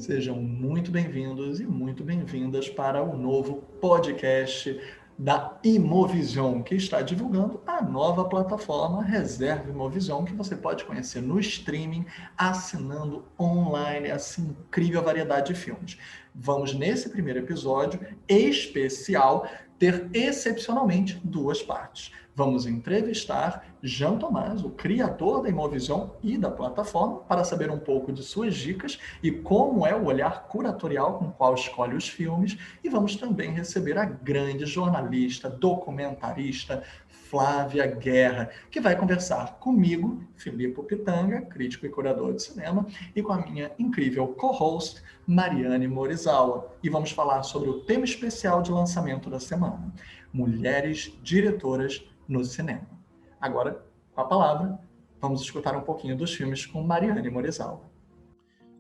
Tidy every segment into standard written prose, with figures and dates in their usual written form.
Sejam muito bem-vindos e muito bem-vindas para o novo podcast da Imovision, que está divulgando a nova plataforma Reserva Imovision, que você pode conhecer no streaming, assinando online essa incrível variedade de filmes. Vamos, nesse primeiro episódio especial, ter excepcionalmente duas partes. Vamos entrevistar Jean Tomás, o criador da Imovision e da plataforma, para saber um pouco de suas dicas e como é o olhar curatorial com o qual escolhe os filmes. E vamos também receber a grande jornalista, documentarista Flávia Guerra, que vai conversar comigo, Filipe Pitanga, crítico e curador de cinema, e com a minha incrível co-host, Mariane Morizawa. E vamos falar sobre o tema especial de lançamento da semana: mulheres diretoras no cinema. Agora, com a palavra, vamos escutar um pouquinho dos filmes com Mariane Morizawa.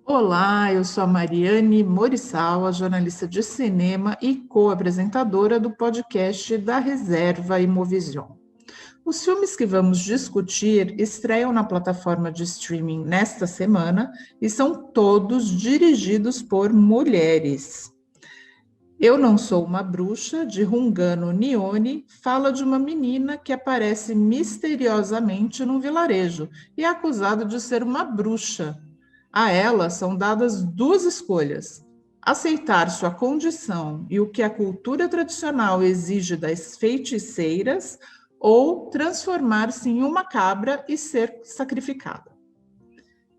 Olá, eu sou a Mariane Morizawa, jornalista de cinema e co-apresentadora do podcast da Reserva Imovision. Os filmes que vamos discutir estreiam na plataforma de streaming nesta semana e são todos dirigidos por mulheres. Eu Não Sou Uma Bruxa, de Rungano Nione, fala de uma menina que aparece misteriosamente num vilarejo e é acusada de ser uma bruxa. A ela são dadas duas escolhas: aceitar sua condição e o que a cultura tradicional exige das feiticeiras, ou transformar-se em uma cabra e ser sacrificada.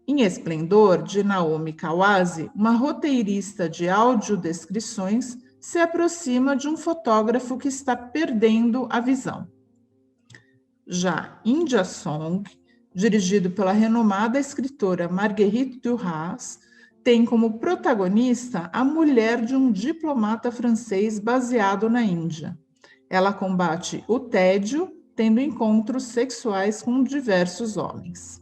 Em Esplendor, de Naomi Kawase, uma roteirista de audiodescrições se aproxima de um fotógrafo que está perdendo a visão. Já India Song, dirigido pela renomada escritora Marguerite Duras, tem como protagonista a mulher de um diplomata francês baseado na Índia. Ela combate o tédio, tendo encontros sexuais com diversos homens.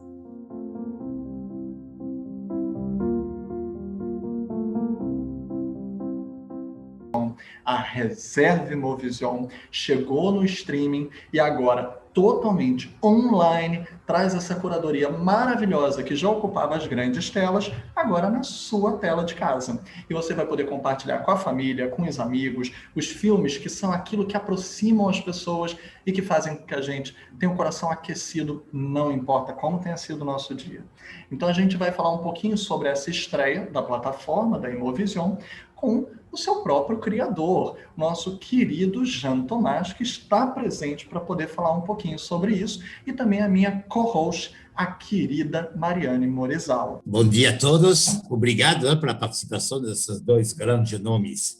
A Reserva Imovision chegou no streaming e agora, totalmente online, traz essa curadoria maravilhosa que já ocupava as grandes telas, agora na sua tela de casa. E você vai poder compartilhar com a família, com os amigos, os filmes que são aquilo que aproximam as pessoas e que fazem com que a gente tenha um coração aquecido, não importa como tenha sido o nosso dia. Então a gente vai falar um pouquinho sobre essa estreia da plataforma da Imovision com o seu próprio criador, nosso querido Jean Tomás, que está presente para poder falar um pouquinho sobre isso, e também a minha co-host, a querida Mariane Morizawa. Bom dia a todos, obrigado pela participação desses dois grandes nomes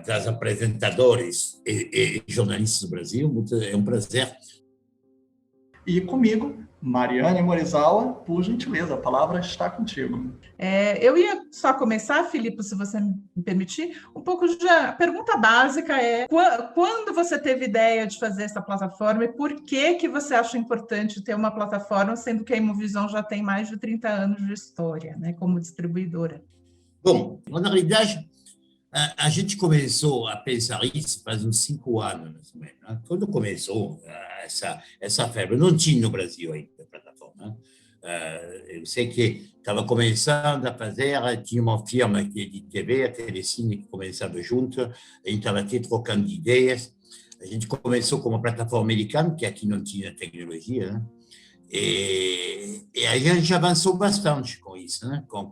das apresentadores e jornalistas do Brasil. É um prazer. E comigo, Mariane Morizawa, por gentileza, a palavra está contigo. Eu ia só começar, Filipe, se você me permitir, um pouco de... A pergunta básica é: quando você teve ideia de fazer essa plataforma e por que você acha importante ter uma plataforma, sendo que a Imovision já tem mais de 30 anos de história, né, como distribuidora? Bom, na realidade, a gente começou a pensar isso faz uns 5 anos, mais ou menos, né? Quando começou essa febre, não tinha no Brasil ainda a plataforma. Eu sei que estava começando a fazer, tinha uma firma de TV, a Telecine, que começava junto, a gente estava até trocando de ideias. A gente começou com uma plataforma americana, que aqui não tinha tecnologia, né? E a gente avançou bastante com isso, né? Com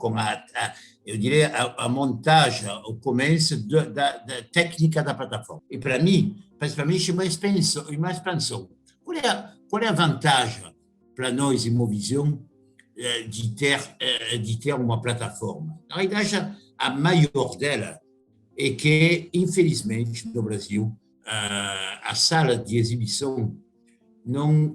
eu diria, a montagem, o começo da técnica da plataforma. E para mim, principalmente, mais pensou, qual é a vantagem para nós, Imovision, de ter uma plataforma? Na verdade, a maior dela é que, infelizmente, no Brasil, a sala de exibição não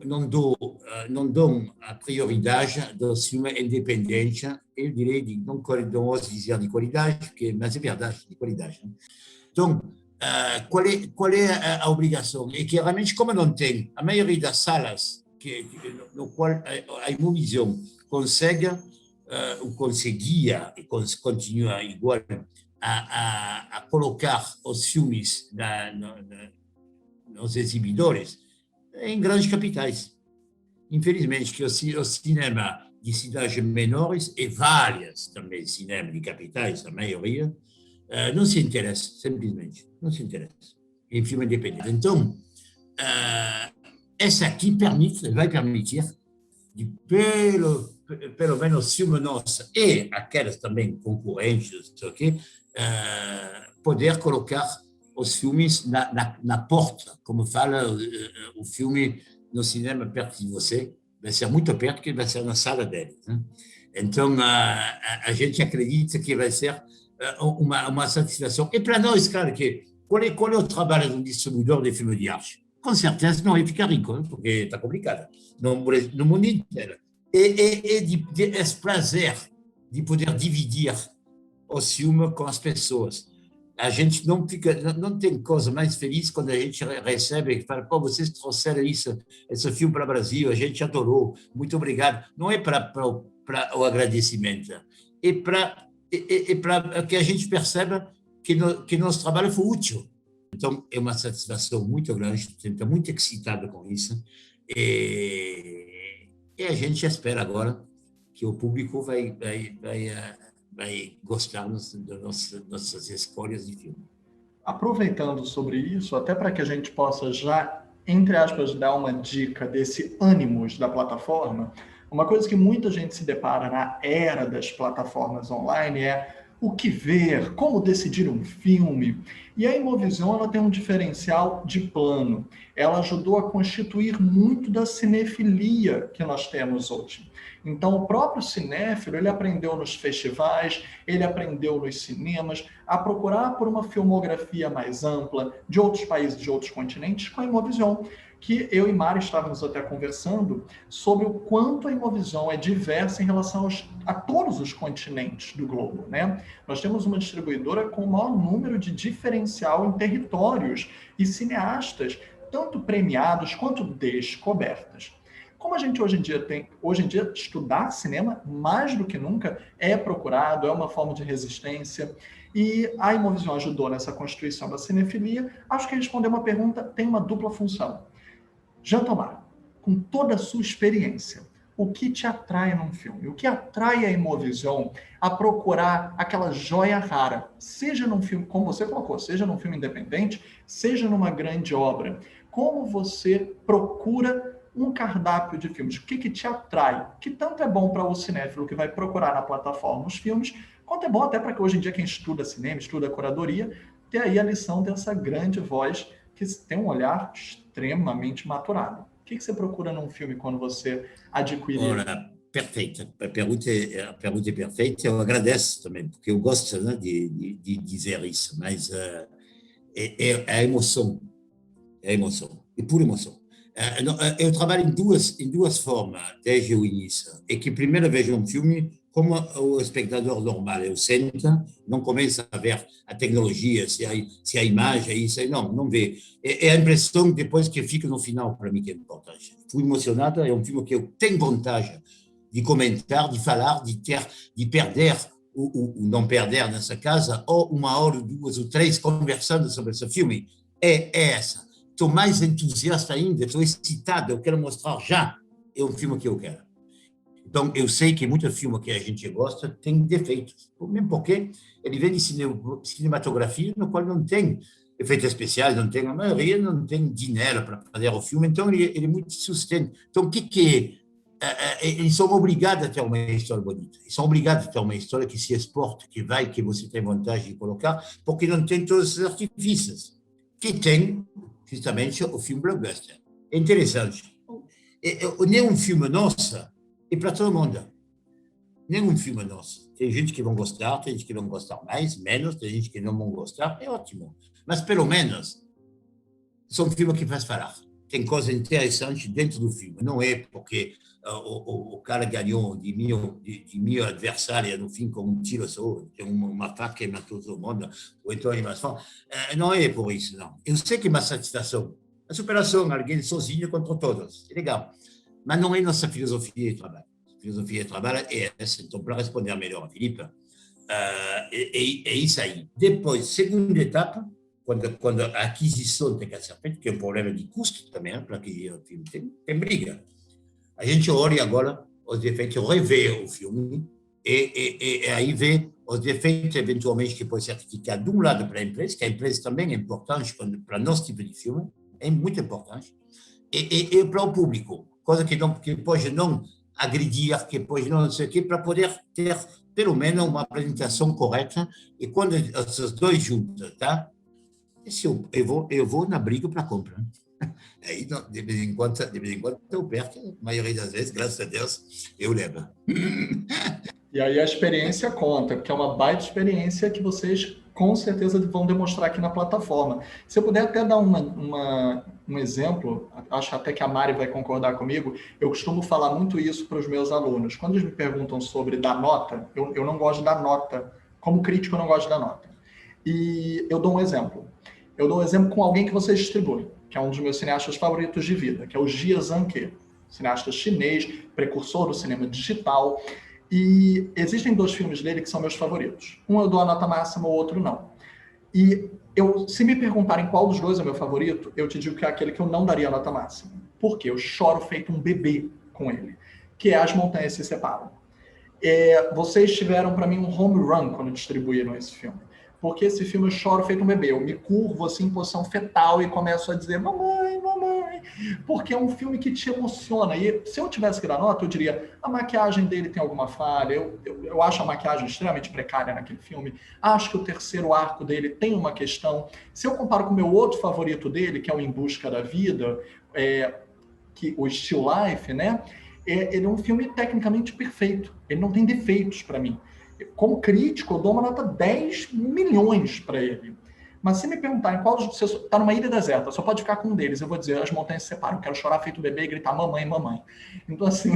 dão a prioridade dos filmes independentes, eu diria, não ouço dizer de qualidade, mas é verdade, de qualidade. Né? Então, qual é a obrigação? É que, realmente, como não tem a maioria das salas no qual a Imovision conseguia e continua igual a colocar os filmes nos exibidores, em grandes capitais. infelizmente, que o cinema de cidades menores e várias também cinema de capitais, a maioria, não se interessa, simplesmente, não se interessa em filme independente. Então, essa aqui vai permitir de pelo menos filme nosso e aqueles também concorrentes, okay, poder colocar os filmes na porta, como fala o filme no cinema perto de você, vai ser muito perto, que vai ser na sala deles. Né? Então, a gente acredita que vai ser uma satisfação. E para nós, claro, qual é o trabalho de um distribuidor de filmes de arte? Com certeza não é ficar rico, porque está complicado, no mundo inteiro. E de esse prazer de poder dividir os filmes com as pessoas. A gente não tem coisa mais feliz quando a gente recebe e fala, pô, vocês trouxeram esse filme para o Brasil, a gente adorou, muito obrigado. Não é para o agradecimento, é para que a gente perceba que nosso trabalho foi útil. Então, é uma satisfação muito grande, estou muito excitado com isso, e a gente espera agora que o público vai gostar das nossas escolhas de filme. Aproveitando sobre isso, até para que a gente possa já, entre aspas, dar uma dica desse ânimos da plataforma, uma coisa que muita gente se depara na era das plataformas online é o que ver, como decidir um filme. E a Imovision, ela tem um diferencial de plano. Ela ajudou a constituir muito da cinefilia que nós temos hoje. Então, o próprio cinéfilo, ele aprendeu nos festivais, ele aprendeu nos cinemas, a procurar por uma filmografia mais ampla de outros países, de outros continentes, com a Imovision, que eu e Mari estávamos até conversando sobre o quanto a Imovision é diversa em relação a todos os continentes do globo, né? Nós temos uma distribuidora com o maior número de diferencial em territórios e cineastas, tanto premiados quanto descobertas. Como a gente hoje em dia estudar cinema, mais do que nunca, é procurado, é uma forma de resistência, e a Imovision ajudou nessa constituição da cinefilia. Acho que responder uma pergunta tem uma dupla função. Jean Thomas, com toda a sua experiência, o que te atrai num filme? O que atrai a Imovision a procurar aquela joia rara, seja num filme, como você colocou, seja num filme independente, seja numa grande obra? Como você procura um cardápio de filmes? O que te atrai? Que tanto é bom para o cinéfilo que vai procurar na plataforma os filmes, quanto é bom até para que hoje em dia quem estuda cinema, estuda curadoria, tenha aí a lição dessa grande voz que tem um olhar extremamente maturado. O que você procura num filme quando você adquire? Ora, perfeito. A pergunta é perfeita. Eu agradeço também, porque eu gosto, né, de dizer isso, mas é a emoção. É a emoção. E por emoção. Eu trabalho em duas formas desde o início. É que primeiro vejo um filme como o espectador normal. Eu sento, não começo a ver a tecnologia, se a imagem é isso, não vê. É a impressão depois que fica no final, para mim, que é importante. Fui emocionado, é um filme que eu tenho vontade de comentar, de falar, de perder, ou não perder nessa casa, ou uma hora, duas ou três conversando sobre esse filme. É essa. Estou mais entusiasta ainda, estou excitado, eu quero mostrar já. É um filme que eu quero. Então, eu sei que muitos filmes que a gente gosta têm defeitos, mesmo porque ele vem de cinematografia no qual não tem efeitos especiais, não tem, a maioria não tem dinheiro para fazer o filme, então ele é muito sustento. Então, eles são obrigados a ter uma história bonita, eles são obrigados a ter uma história que se exporta, que você tem vontade de colocar, porque não tem todos os artifícios que tem justamente o filme blockbuster. É interessante. Nenhum filme nosso é para todo mundo. Nenhum filme nosso. Tem gente que vão gostar, tem gente que vão gostar mais, menos, tem gente que não vão gostar, é ótimo. Mas, pelo menos, são filmes que faz falar. Tem coisa interessante dentro do filme. Não é porque o cara ganhou de meu adversário no fim com um tiro só, tem uma faca e matou todo mundo, ou então animação. Não é por isso, não. Eu sei que é uma satisfação. A superação, alguém sozinho contra todos. É legal. Mas não é nossa filosofia de trabalho. A filosofia de trabalho é essa. Então, para responder melhor a Filipe, é isso aí. Depois, segunda etapa, quando a aquisição tem que ser feita, que é um problema de custo também, para que o filme tem briga. A gente olha agora os defeitos, revê o filme e aí vê os defeitos, eventualmente, que pode certificar de um lado para a empresa, que a empresa também é importante para nosso tipo de filme, é muito importante, e para o público, coisa que pode não agredir, que pode não sei o quê, para poder ter, pelo menos, uma apresentação correta, e quando esses dois juntos, tá? Eu vou na briga para compra. Aí, de vez em quando eu perco, a maioria das vezes, graças a Deus, eu levo. E aí a experiência conta, porque é uma baita experiência que vocês com certeza vão demonstrar aqui na plataforma. Se eu puder até dar um exemplo, acho até que a Mari vai concordar comigo, eu costumo falar muito isso para os meus alunos. Quando eles me perguntam sobre dar nota, eu não gosto de dar nota. Como crítico, eu não gosto de dar nota. E eu dou um exemplo. Eu dou um exemplo com alguém que você distribui, que é um dos meus cineastas favoritos de vida, que é o Jia Zhangke, cineasta chinês, precursor do cinema digital. E existem 2 filmes dele que são meus favoritos. Um eu dou a nota máxima, o outro não. E se me perguntarem qual dos 2 é meu favorito, eu te digo que é aquele que eu não daria a nota máxima. Por quê? Eu choro feito um bebê com ele, que é As Montanhas Se Separam. Vocês tiveram, para mim, um home run quando distribuíram esse filme. Porque esse filme eu choro feito um bebê. Eu me curvo assim em posição fetal e começo a dizer mamãe, mamãe. Porque é um filme que te emociona. E se eu tivesse que dar nota, eu diria a maquiagem dele tem alguma falha. Eu acho a maquiagem extremamente precária naquele filme. Acho que o terceiro arco dele tem uma questão. Se eu comparo com o meu outro favorito dele, que é o Em Busca da Vida, o Still Life, né? Ele é um filme tecnicamente perfeito. Ele não tem defeitos para mim. Como crítico, eu dou uma nota 10 milhões para ele. Mas se me perguntarem qual você está numa ilha deserta, só pode ficar com um deles, eu vou dizer As Montanhas Se Separam. Eu quero chorar feito bebê e gritar mamãe, mamãe. Então, assim,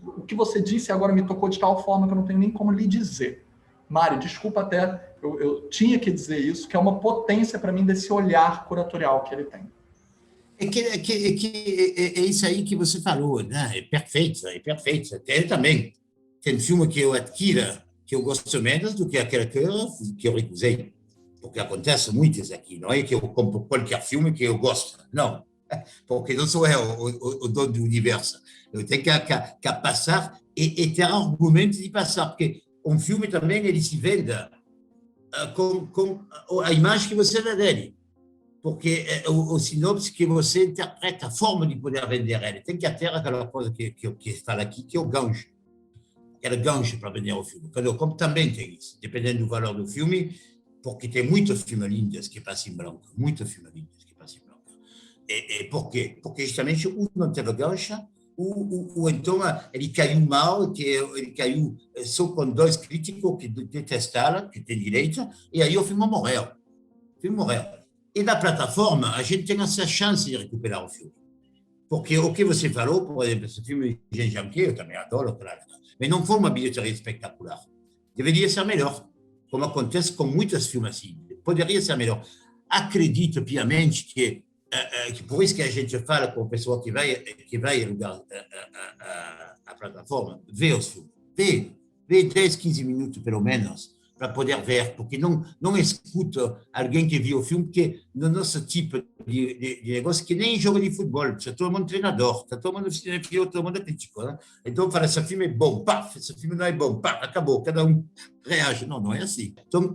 o que você disse agora me tocou de tal forma que eu não tenho nem como lhe dizer. Mari, desculpa até, eu tinha que dizer isso, que é uma potência para mim desse olhar curatorial que ele tem. É isso aí que você falou, né? É perfeito, é perfeito. Ele também. Tem filme que eu adquira, que eu gosto menos do que aquele que eu recusei. Porque acontece muito isso aqui. Não é que eu compro qualquer filme que eu gosto. Não. Porque não sou eu o dono do universo. Eu tenho que passar e ter argumentos de passar. Porque um filme também, ele se vende com a imagem que você dá dele. Porque o sinopse que você interpreta, a forma de poder vender ele, tem que ter aquela coisa que fala aqui, que é o gancho. Era gancho para vender o filme. Quando eu compro, também tem isso, dependendo do valor do filme, porque tem muitos filmes lindos que passam em branco, muitos filmes lindos que passam em branco. E por quê? Porque justamente não teve gancho, ou então ele caiu mal, ele caiu só com 2 críticos que detestaram, que tem direito, e aí o filme morreu. E na plataforma, a gente tem essa chance de recuperar o filme. Porque o que você falou, por exemplo, esse filme de Jean Janquet, eu também adoro, claro, mas não foi uma bilheteria espetacular. Deveria ser melhor, como acontece com muitos filmes assim. Poderia ser melhor. Acredito piamente que por isso que a gente fala com o pessoal que vai alugar a plataforma, vê os filmes, vê 10, 15 minutos pelo menos, para poder ver, porque não escuta alguém que viu o filme, porque no nosso tipo de negócio, que nem jogo de futebol, está todo mundo treinador, está todo mundo cinefilo, todo mundo crítico. Né? Então, fala, esse filme é bom, pá, esse filme não é bom, pá, acabou, cada um reage. Não é assim. Então,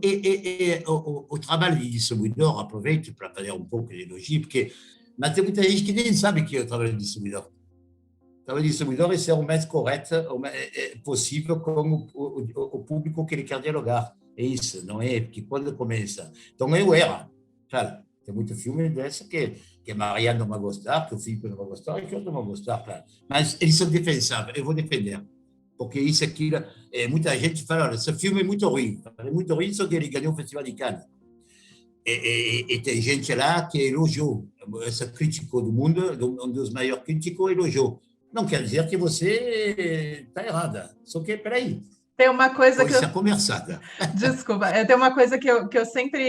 o trabalho de distribuidor, aproveito para fazer um pouco de elogio, mas tem muita gente que nem sabe que é o trabalho de distribuidor. O trabalho de distribuidor é ser o mais correto possível com o público que ele quer dialogar. É isso, não é? Porque quando começa... Então, eu era. Claro, tem muito filme desse que a Mariana não vai gostar, que o Filipe não vai gostar, e que eu não vou gostar. Claro. Mas eles são defensáveis, eu vou defender. Porque isso aqui, muita gente fala, olha, esse filme é muito ruim, só que ele ganhou o Festival de Cannes. E tem gente lá que elogiou, esse crítico do mundo, um dos maiores críticos, elogiou. Não quer dizer que você está errada, só que, peraí. Tem uma coisa que eu... conversada. Desculpa, tem uma coisa que eu sempre,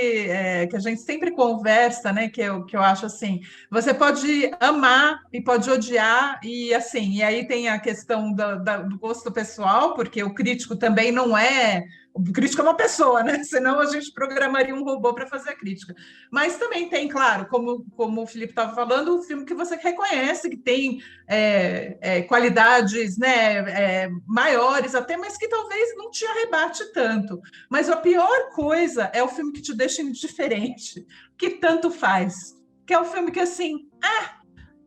que a gente sempre conversa, né? Que eu acho assim, você pode amar e pode odiar, e assim, e aí tem a questão do gosto pessoal, porque o crítico também não é O crítico é uma pessoa, né? Senão a gente programaria um robô para fazer a crítica. Mas também tem, claro, como o Felipe estava falando, o filme que você reconhece, que tem qualidades, né, maiores até, mas que talvez não te arrebate tanto. Mas a pior coisa é o filme que te deixa indiferente, que tanto faz. Que é o filme que, assim,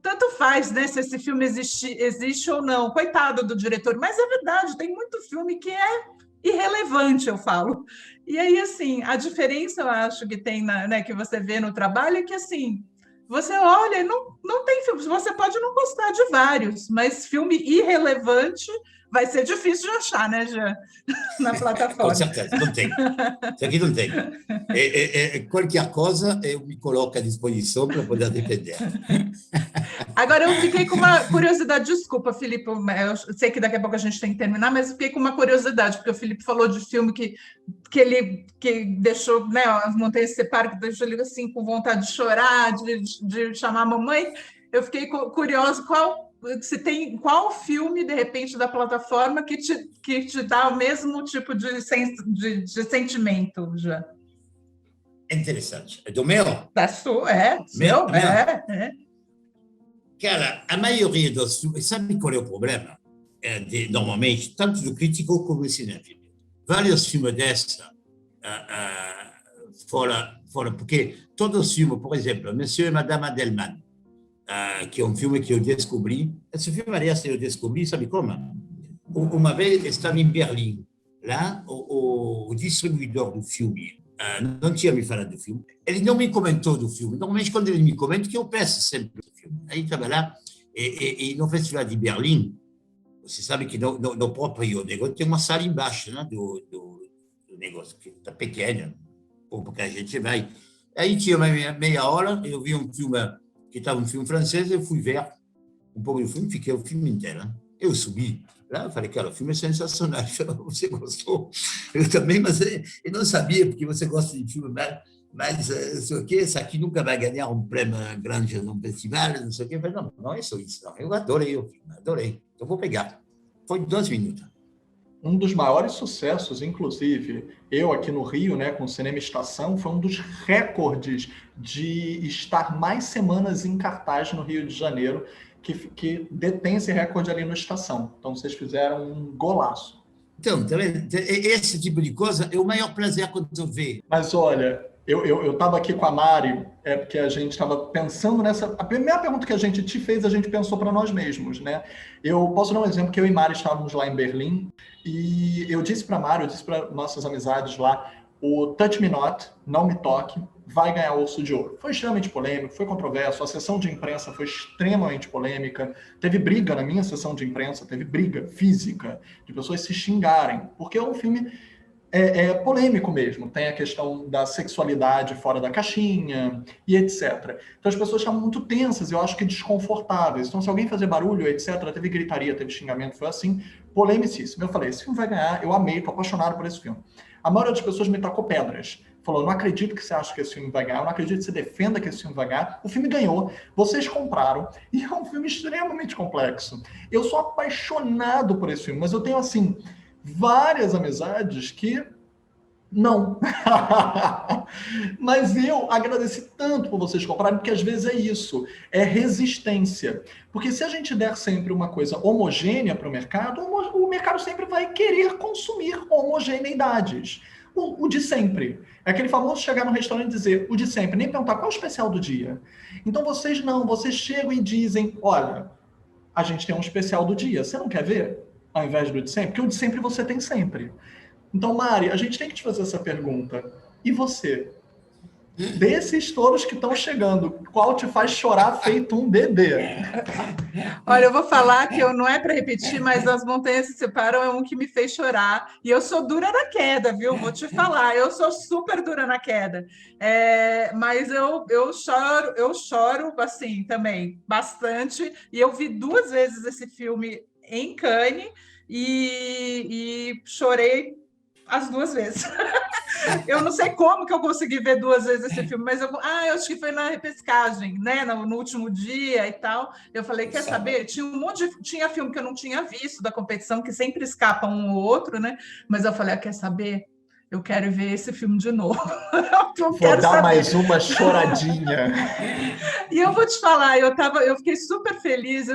tanto faz, né, se esse filme existe ou não. Coitado do diretor. Mas é verdade, tem muito filme que é irrelevante, eu falo. E aí, assim, a diferença, eu acho, que tem, né, que você vê no trabalho é que, assim, você olha e não tem filme. Você pode não gostar de vários, mas filme irrelevante vai ser difícil de achar, né, Jean? Na plataforma. Com certeza, não tem. Isso aqui não tem. Qualquer coisa eu me coloco à disposição para poder defender. Agora, eu fiquei com uma curiosidade, desculpa, Felipe, eu sei que daqui a pouco a gente tem que terminar, mas eu fiquei com uma curiosidade, porque o Felipe falou de filme que deixou, né, as Montanhas Se Separam, que deixou ele assim, com vontade de chorar, de chamar a mamãe. Eu fiquei curiosa, qual filme, de repente, da plataforma que te dá o mesmo tipo de sentimento, já? Interessante. É do meu? Da sua, seu, Cara, a maioria dos filmes, sabe qual é o problema? Normalmente, tanto do crítico como do cinéfilo. Vários filmes dessa, fora, porque todos os filmes, por exemplo, Monsieur e Madame Adelman, que é um filme que eu descobri. Esse filme, aliás, eu descobri, sabe como? Uma vez, estava em Berlim. Lá, o distribuidor do filme não tinha me falado do filme. Ele não me comentou do filme. Normalmente, quando ele me comenta, que eu peço sempre do filme. Aí estava lá, e no Festival de Berlim, você sabe que no próprio negócio tem uma sala embaixo, né, do negócio, que está pequena, porque a gente vai. Aí tinha meia hora, eu vi um filme, que estava um filme francês, eu fui ver um pouco do filme, fiquei o filme inteiro. Eu subi lá, falei, cara, o filme é sensacional. Você gostou? Eu também, mas eu não sabia, porque você gosta de filme, mas sei o quê, isso aqui nunca vai ganhar um prêmio grande num festival, não sei o quê. Eu falei, não é só isso, não. Eu adorei o filme, adorei. Eu vou pegar. Foi 2 minutos. Um dos maiores sucessos, inclusive, eu aqui no Rio, né, com o Cinema Estação, foi um dos recordes de estar mais semanas em cartaz no Rio de Janeiro, que detém esse recorde ali no Estação. Então, vocês fizeram um golaço. Então, esse tipo de coisa é o maior prazer quando eu vejo. Mas, olha, eu estava aqui com a Mari, porque a gente estava pensando nessa... A primeira pergunta que a gente te fez, a gente pensou para nós mesmos, né? Eu posso dar um exemplo, que eu e Mari estávamos lá em Berlim, e eu disse para a Mari, eu disse para nossas amizades lá, o Touch Me Not, Não Me Toque, vai ganhar o Urso de Ouro. Foi extremamente polêmico, foi controverso, a sessão de imprensa foi extremamente polêmica, teve briga na minha sessão de imprensa, teve briga física, de pessoas se xingarem, porque é um filme polêmico mesmo, tem a questão da sexualidade fora da caixinha e etc. Então as pessoas estavam muito tensas, eu acho que desconfortáveis. Então se alguém fazer barulho, etc., teve gritaria, teve xingamento, foi assim, polemicíssimo. Eu falei, esse filme vai ganhar, eu amei, tô apaixonado por esse filme. A maioria das pessoas me tacou pedras. Falou, não acredito que você acha que esse filme vai ganhar, eu não acredito que você defenda que esse filme vai ganhar. O filme ganhou, vocês compraram, e é um filme extremamente complexo. Eu sou apaixonado por esse filme, mas eu tenho, assim, várias amizades que não. Mas eu agradeci tanto por vocês comprarem, porque às vezes é isso, é resistência. Porque se a gente der sempre uma coisa homogênea para o mercado sempre vai querer consumir homogeneidades. O de sempre. É aquele famoso chegar no restaurante e dizer o de sempre, nem perguntar qual é o especial do dia. Então vocês não, vocês chegam e dizem, olha, a gente tem um especial do dia, você não quer ver? Ao invés do de sempre? Porque o de sempre você tem sempre. Então, Mari, a gente tem que te fazer essa pergunta. E você? Desses todos que estão chegando, qual te faz chorar feito um bebê? Olha, eu vou falar que não é para repetir, mas As Montanhas Se Separam é um que me fez chorar. E eu sou dura na queda, viu? Vou te falar, eu sou super dura na queda. Mas eu choro assim também, bastante. E eu vi 2 vezes esse filme em Cannes e chorei as 2 vezes. Eu não sei como que eu consegui ver 2 vezes esse filme, mas eu acho que foi na repescagem, né? No último dia e tal. Eu falei, quer saber? Tinha filme que eu não tinha visto da competição, que sempre escapa um ou outro, né? Mas eu falei, quer saber? Eu quero ver esse filme de novo. Vou dar mais uma choradinha. E eu vou te falar, eu fiquei super feliz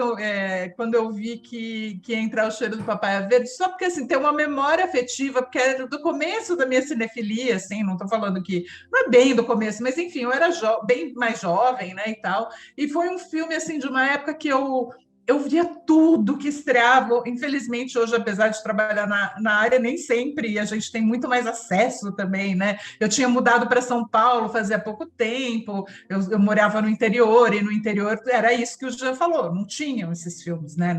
quando eu vi que ia entrar O Cheiro do Papaya Verde, só porque assim, tem uma memória afetiva, porque era do começo da minha cinefilia, assim, não estou falando que não é bem do começo, mas enfim, eu era bem mais jovem, né, e tal. E foi um filme assim de uma época que eu via tudo que estreava. Infelizmente, hoje, apesar de trabalhar na área, nem sempre a gente tem muito mais acesso também, né? Eu tinha mudado para São Paulo fazia pouco tempo, eu morava no interior, e no interior era isso que o Jean falou, não tinham esses filmes, né?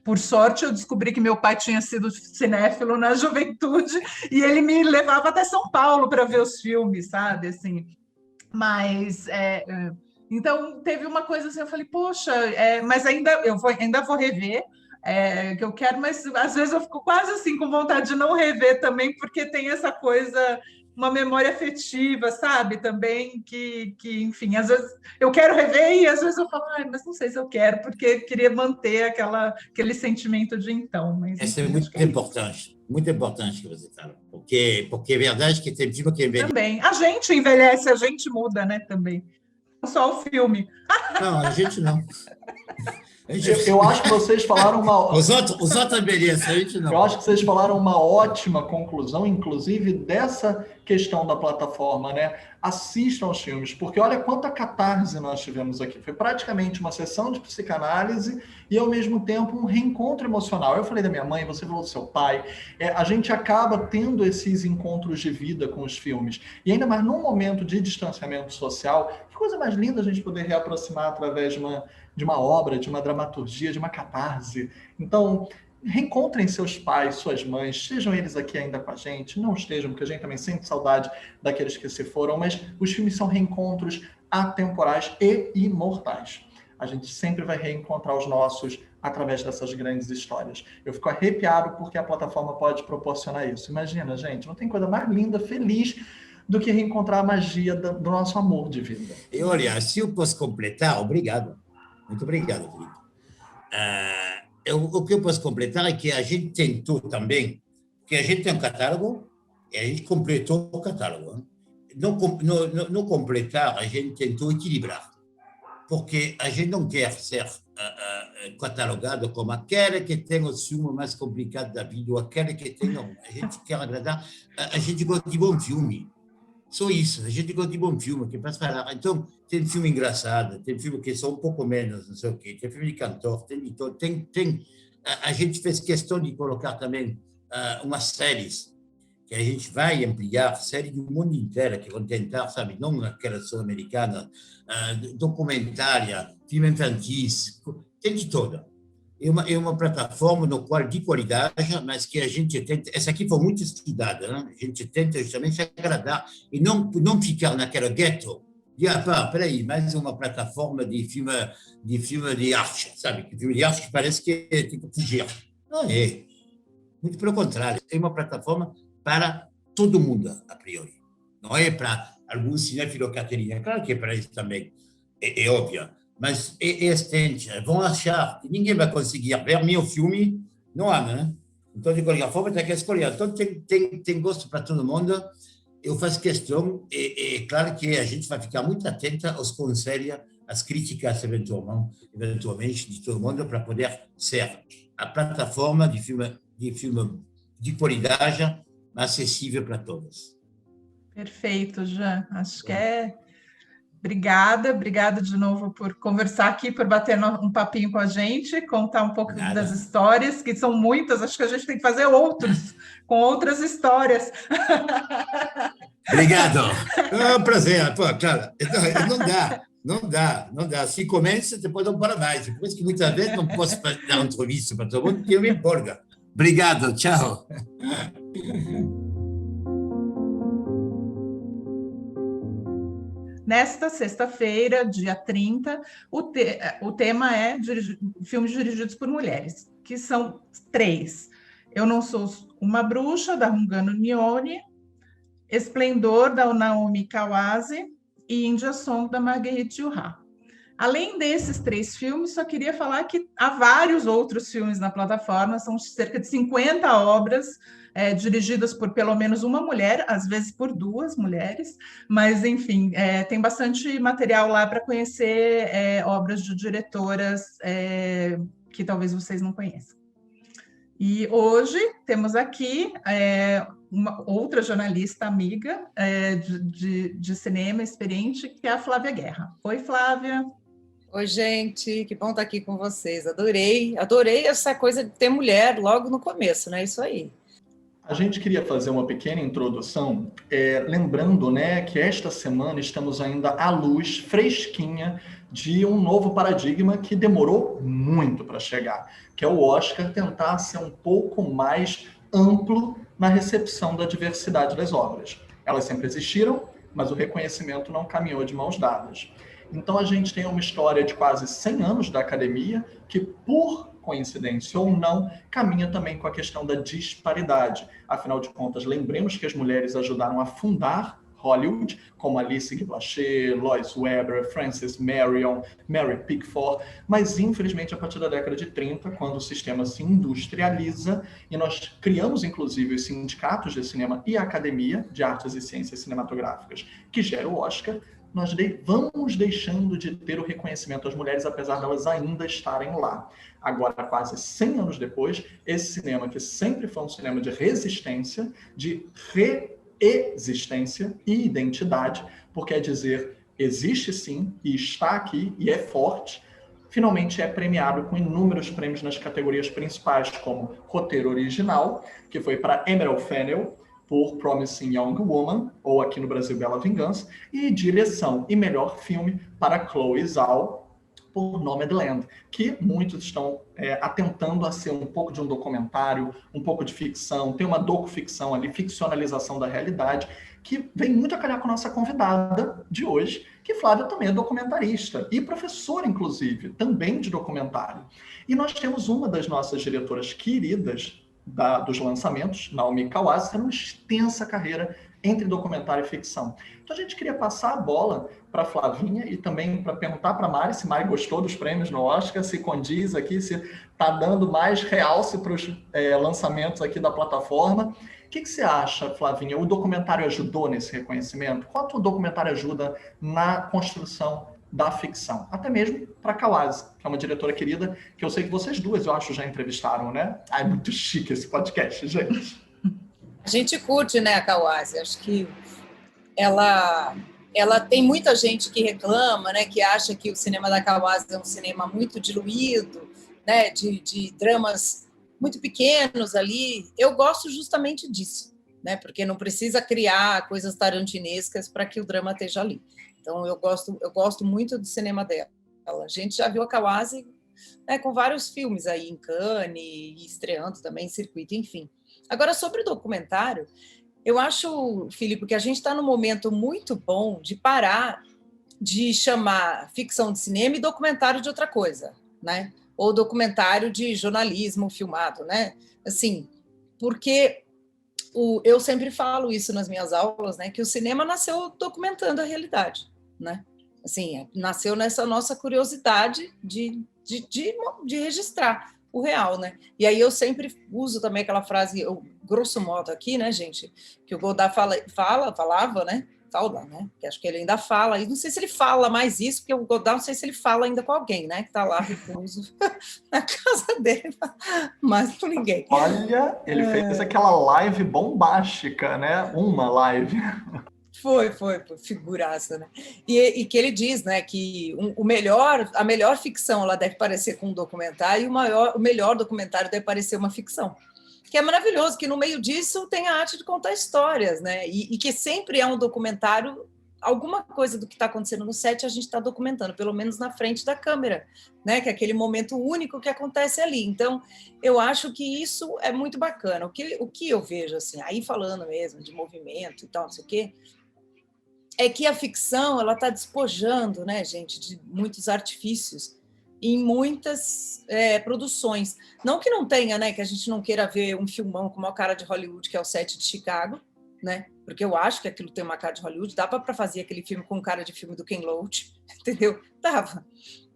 Por sorte, eu descobri que meu pai tinha sido cinéfilo na juventude, e ele me levava até São Paulo para ver os filmes, sabe? Assim, mas... Então, teve uma coisa assim, eu falei, poxa, mas ainda vou rever, que eu quero, mas às vezes eu fico quase assim com vontade de não rever também, porque tem essa coisa, uma memória afetiva, sabe? Também, que enfim, às vezes eu quero rever e às vezes eu falo, mas não sei se eu quero, porque queria manter aquele sentimento de então. Mas, enfim, isso é muito importante que você fala, porque é verdade que tem filme que envelhece. Também, a gente envelhece, a gente muda, né, também. Só o filme. Não, a gente não. Eu acho que vocês falaram uma... Os outros envelhecem, a gente não. Eu acho que vocês falaram uma ótima conclusão, inclusive, dessa questão da plataforma, né? Assistam aos filmes, porque olha quanta catarse nós tivemos aqui. Foi praticamente uma sessão de psicanálise e, ao mesmo tempo, um reencontro emocional. Eu falei da minha mãe, você falou do seu pai. A gente acaba tendo esses encontros de vida com os filmes. E ainda mais num momento de distanciamento social, que coisa mais linda a gente poder reaproximar através de uma obra, de uma dramaturgia, de uma catarse. Então, reencontrem seus pais, suas mães, estejam eles aqui ainda com a gente, não estejam, porque a gente também sente saudade daqueles que se foram, mas os filmes são reencontros atemporais e imortais. A gente sempre vai reencontrar os nossos através dessas grandes histórias. Eu fico arrepiado porque a plataforma pode proporcionar isso. Imagina, gente, não tem coisa mais linda, feliz, do que reencontrar a magia do nosso amor de vida. E olha, se eu posso completar, obrigado. Muito obrigado, Felipe. O que eu posso completar é que a gente tentou também, que a gente tem um catálogo e a gente completou o catálogo. No completar, a gente tentou equilibrar, porque a gente não quer ser catalogado como aquele que tem o filme mais complicado da vida, ou aquele que tem... Não, a gente quer agradar, a gente gosta de bom filme. Só isso, a gente gosta de bom filme, que faz falar. Então, tem filme engraçado, tem filme que são um pouco menos, não sei o quê, tem filme de cantor, a gente fez questão de colocar também umas séries, que a gente vai ampliar, séries do mundo inteiro, que vão tentar, sabe, não aquela sul-americana, documentária, filme infantis, tem de toda. É uma plataforma no qual de qualidade, mas que a gente tenta... Essa aqui foi muito estudada, né? A gente tenta justamente se agradar e não ficar naquela ghetto de, peraí, mais uma plataforma de filme de arte, sabe? Filme de arte que parece que tem que fugir. Não é. Muito pelo contrário. É uma plataforma para todo mundo, a priori. Não é para alguns cinéfilos Caterina. Claro que é para isso também. É óbvio. Mas é extente, vão achar que ninguém vai conseguir ver meu filme, não há, né? Então, de qualquer forma, tem que escolher. Então, tem gosto para todo mundo. Eu faço questão, é claro que a gente vai ficar muito atenta aos conselhos, às críticas, eventualmente, de todo mundo, para poder ser a plataforma de filme de qualidade acessível para todos. Perfeito, Jean. Acho que é... Obrigada de novo por conversar aqui, por bater um papinho com a gente, contar um pouco das histórias, que são muitas, acho que a gente tem que fazer outros, com outras histórias. Obrigado. É um prazer. Pô, claro, não dá. Se começa, depois não para mais. Por isso que muitas vezes não posso dar uma entrevista para todo mundo, porque eu me empolgo. Obrigado, tchau. Nesta sexta-feira, dia 30, o tema é filmes dirigidos por mulheres, que são 3. Eu Não Sou Uma Bruxa, da Rungano Nione, Esplendor, da Naomi Kawase e India Song, da Marguerite Duras. Além desses 3 filmes, só queria falar que há vários outros filmes na plataforma, são cerca de 50 obras dirigidas por pelo menos uma mulher, às vezes por 2 mulheres, mas, enfim, tem bastante material lá para conhecer obras de diretoras que talvez vocês não conheçam. E hoje temos aqui uma outra jornalista amiga de cinema experiente, que é a Flávia Guerra. Oi, Flávia. Oi, gente, que bom estar aqui com vocês. Adorei essa coisa de ter mulher logo no começo, né? Isso aí. A gente queria fazer uma pequena introdução, lembrando, né, que esta semana estamos ainda à luz fresquinha de um novo paradigma que demorou muito para chegar, que é o Oscar tentar ser um pouco mais amplo na recepção da diversidade das obras. Elas sempre existiram, mas o reconhecimento não caminhou de mãos dadas. Então a gente tem uma história de quase 100 anos da academia que, por coincidência ou não, caminha também com a questão da disparidade. Afinal de contas, lembremos que as mulheres ajudaram a fundar Hollywood, como Alice Guy Blaché, Lois Weber, Frances Marion, Mary Pickford, mas infelizmente a partir da década de 30, quando o sistema se industrializa e nós criamos inclusive os sindicatos de cinema e a Academia de Artes e Ciências Cinematográficas, que gera o Oscar, nós vamos deixando de ter o reconhecimento às mulheres, apesar de elas ainda estarem lá. Agora, quase 100 anos depois, esse cinema, que sempre foi um cinema de resistência, de reexistência e identidade, porque é dizer, existe sim, e está aqui, e é forte, finalmente é premiado com inúmeros prêmios nas categorias principais, como roteiro original, que foi para Emerald Fennell, por Promising Young Woman, ou aqui no Brasil, Bela Vingança, e direção e melhor filme para Chloe Zhao, por Nomadland, que muitos estão atentando a ser um pouco de um documentário, um pouco de ficção, tem uma docuficção ali, ficcionalização da realidade, que vem muito a calhar com a nossa convidada de hoje, que Flávia também é documentarista e professora, inclusive, também de documentário. E nós temos uma das nossas diretoras queridas dos lançamentos, Naomi Kawase, tem uma extensa carreira entre documentário e ficção. Então a gente queria passar a bola para a Flavinha e também para perguntar para a Mari se Mari gostou dos prêmios no Oscar, se condiz aqui, se está dando mais realce para os lançamentos aqui da plataforma. O que você acha, Flavinha? O documentário ajudou nesse reconhecimento? Quanto o documentário ajuda na construção da ficção? Até mesmo para a Kawase, que é uma diretora querida, que eu sei que vocês duas, eu acho, já entrevistaram, né? É muito chique esse podcast, gente. A gente curte, né, a Kawase. Acho que ela tem muita gente que reclama, né, que acha que o cinema da Kawase é um cinema muito diluído, né, de dramas muito pequenos ali. Eu gosto justamente disso, né, porque não precisa criar coisas tarantinescas para que o drama esteja ali. Então, eu gosto muito do cinema dela. A gente já viu a Kawase, né, com vários filmes aí em Cannes, estreando também em circuito, enfim. Agora, sobre o documentário, eu acho, Filipe, que a gente está num momento muito bom de parar de chamar ficção de cinema e documentário de outra coisa, né? Ou documentário de jornalismo filmado, né? Assim, porque eu sempre falo isso nas minhas aulas, né? Que o cinema nasceu documentando a realidade, né? Assim, nasceu nessa nossa curiosidade de registrar o real, né? E aí eu sempre uso também aquela frase, grosso modo aqui, né, gente, que o Godard falava, né? Fala, né? Que acho que ele ainda fala, e não sei se ele fala mais isso, porque o Godard, não sei se ele fala ainda com alguém, né? Que está lá recluso na casa dele, mas com ninguém. Olha, ele fez aquela live bombástica, né? Uma live. Foi figuraça, né? E que ele diz, né, que a melhor ficção ela deve parecer com um documentário e o melhor documentário deve parecer uma ficção. Que é maravilhoso, que no meio disso tem a arte de contar histórias, né? E que sempre é um documentário, alguma coisa do que está acontecendo no set a gente está documentando, pelo menos na frente da câmera, né? Que é aquele momento único que acontece ali. Então, eu acho que isso é muito bacana. O que eu vejo, assim, aí falando mesmo de movimento e tal, não sei o quê, é que a ficção ela está despojando, né, gente, de muitos artifícios em muitas produções. Não que não tenha, né, que a gente não queira ver um filmão com uma cara de Hollywood, que é o Set de Chicago, né? Porque eu acho que aquilo tem uma cara de Hollywood, dá para fazer aquele filme com cara de filme do Ken Loach, entendeu? Dava,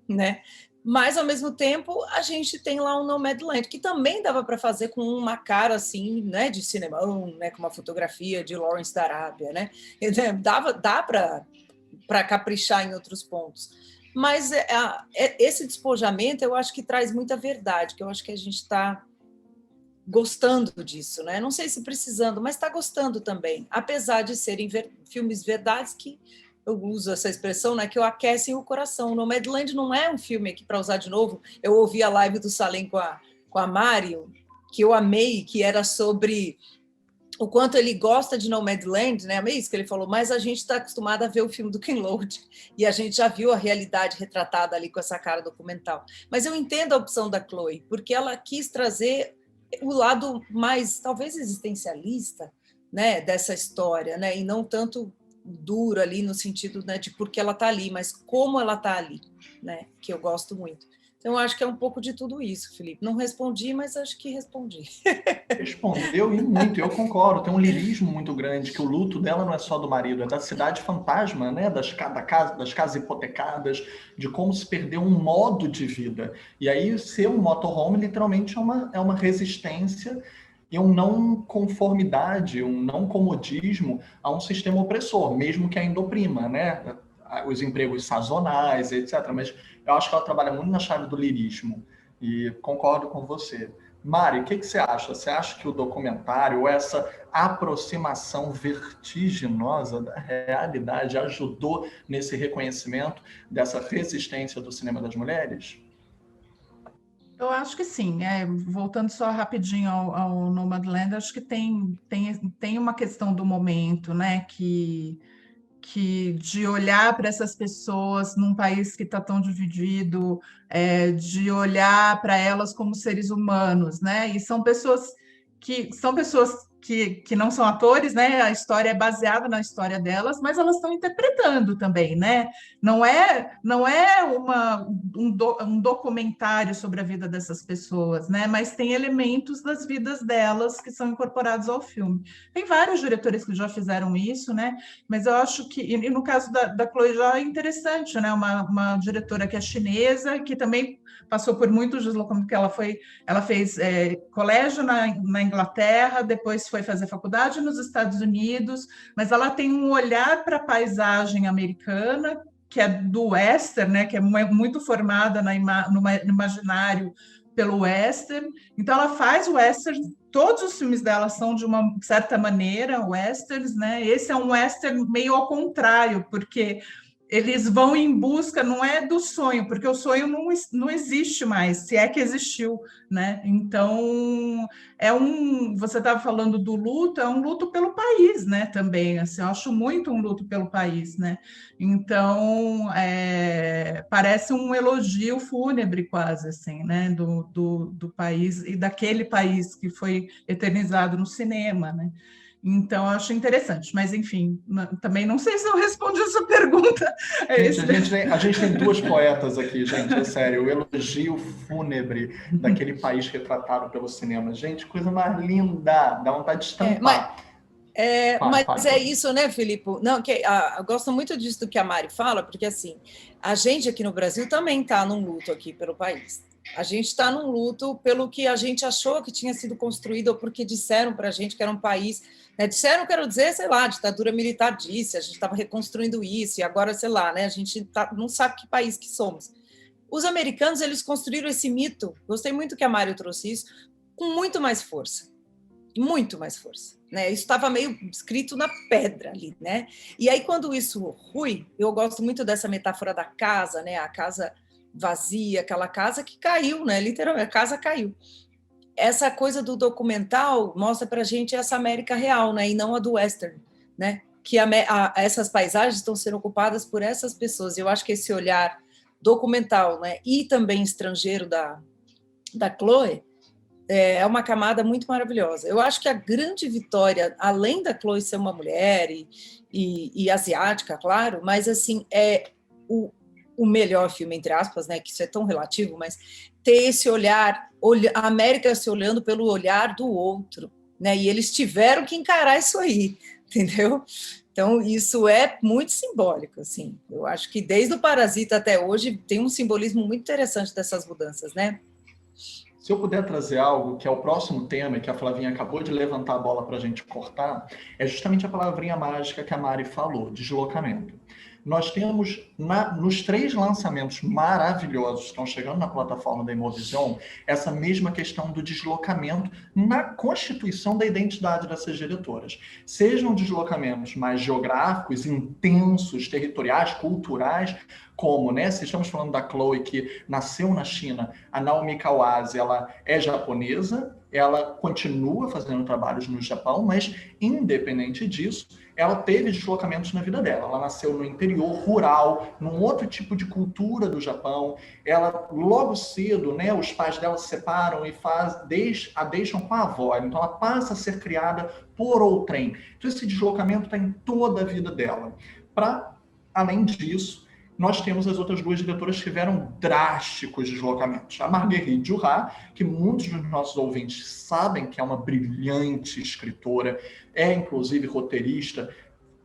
né? Mas, ao mesmo tempo, a gente tem lá o Nomadland, que também dava para fazer com uma cara assim, né, de cinemão, né, com uma fotografia de Lawrence da Arábia, né? Dá para caprichar em outros pontos. Mas esse despojamento, eu acho que traz muita verdade, que eu acho que a gente está gostando disso, né? Não sei se precisando, mas está gostando também, apesar de serem filmes verdades que eu uso essa expressão, né, que aquecem o coração. O Nomadland não é um filme aqui para usar de novo. Eu ouvi a live do Salem com a Mário, que eu amei, que era sobre o quanto ele gosta de Nomadland, né? Amei isso que ele falou, mas a gente está acostumado a ver o filme do Ken Loach e a gente já viu a realidade retratada ali com essa cara documental. Mas eu entendo a opção da Chloe, porque ela quis trazer o lado mais, talvez, existencialista, né, dessa história, né, e não tanto duro ali no sentido, né, de porque ela está ali, mas como ela está ali, né, que eu gosto muito. Então, eu acho que é um pouco de tudo isso, Felipe. Não respondi, mas acho que respondi. Respondeu e muito, eu concordo. Tem um lirismo muito grande, que o luto dela não é só do marido, é da cidade fantasma, né? Das casas hipotecadas, de como se perdeu um modo de vida. E aí, ser um motorhome, literalmente, é uma resistência e um não conformidade, um não comodismo a um sistema opressor, mesmo que ainda oprima, né? Os empregos sazonais, etc. Mas eu acho que ela trabalha muito na chave do lirismo e concordo com você. Mari, o que você acha? Você acha que o documentário, essa aproximação vertiginosa da realidade, ajudou nesse reconhecimento dessa resistência do cinema das mulheres? Eu acho que sim. Voltando só rapidinho ao Nomadland, acho que tem uma questão do momento, né? Que de olhar para essas pessoas num país que está tão dividido, de olhar para elas como seres humanos, né? E são pessoas que não são atores, né? A história é baseada na história delas, mas elas estão interpretando também, né? Não é um documentário sobre a vida dessas pessoas, né? Mas tem elementos das vidas delas que são incorporados ao filme. Tem vários diretores que já fizeram isso, né? Mas eu acho que, e no caso da Chloe Zhao é interessante, né? Uma diretora que é chinesa, que também passou por muitos deslocamentos, que ela fez colégio na Inglaterra, depois foi fazer faculdade nos Estados Unidos, mas ela tem um olhar para a paisagem americana, que é do western, né? Que é muito formada no imaginário pelo western. Então ela faz western. Todos os filmes dela são, de uma certa maneira, westerns, né? Esse é um western meio ao contrário, porque eles vão em busca, não é do sonho, porque o sonho não existe mais, se é que existiu, né? Então, você estava falando do luto, é um luto pelo país, né? Também, assim, eu acho muito um luto pelo país, né? Então, parece um elogio fúnebre quase, assim, né? Do país e daquele país que foi eternizado no cinema, né? Então, eu acho interessante, mas, enfim, também não sei se eu respondi a sua pergunta. A gente tem duas poetas aqui, gente, é sério, o elogio fúnebre daquele país retratado pelo cinema. Gente, coisa mais linda, dá vontade de estampar. Mas é isso, né, Filipe? Não, eu gosto muito disso do que a Mari fala, porque, assim, a gente aqui no Brasil também está num luto aqui pelo país. A gente está num luto pelo que a gente achou que tinha sido construído, ou porque disseram para a gente que era um país... Né? Disseram, quero dizer, sei lá, a ditadura militar disse, a gente estava reconstruindo isso, e agora, sei lá, né, a gente não sabe que país que somos. Os americanos, eles construíram esse mito, gostei muito que a Mário trouxe isso, com muito mais força. Né? Isso estava meio escrito na pedra ali, né? E aí, quando isso rui, eu gosto muito dessa metáfora da casa, né? A casa vazia, aquela casa que caiu, né? Literalmente, a casa caiu. Essa coisa do documental mostra para a gente essa América real, né? E não a do western, né? Que essas paisagens estão sendo ocupadas por essas pessoas. Eu acho que esse olhar documental, né? E também estrangeiro da Chloe é uma camada muito maravilhosa. Eu acho que a grande vitória, além da Chloe ser uma mulher e asiática, claro, mas assim o melhor filme, entre aspas, né, que isso é tão relativo, mas ter esse olhar, a América se olhando pelo olhar do outro, né, e eles tiveram que encarar isso aí, entendeu? Então, isso é muito simbólico, assim. Eu acho que desde o Parasita até hoje tem um simbolismo muito interessante dessas mudanças, né? Se eu puder trazer algo que é o próximo tema, que a Flavinha acabou de levantar a bola para a gente cortar, é justamente a palavrinha mágica que a Mari falou, deslocamento. Nós temos, nos 3 lançamentos maravilhosos que estão chegando na plataforma da Imovision, essa mesma questão do deslocamento na constituição da identidade dessas diretoras. Sejam deslocamentos mais geográficos, intensos, territoriais, culturais, como, né? Se estamos falando da Chloe, que nasceu na China, a Naomi Kawase, ela é japonesa, ela continua fazendo trabalhos no Japão, mas, independente disso, ela teve deslocamentos na vida dela. Ela nasceu no interior rural, num outro tipo de cultura do Japão. Ela, logo cedo, né, os pais dela se separam e a deixam com a avó. Então, ela passa a ser criada por outrem. Então, esse deslocamento está em toda a vida dela. Além disso, nós temos as outras 2 diretoras que tiveram drásticos deslocamentos. A Marguerite Duras, que muitos dos nossos ouvintes sabem que é uma brilhante escritora, é inclusive roteirista,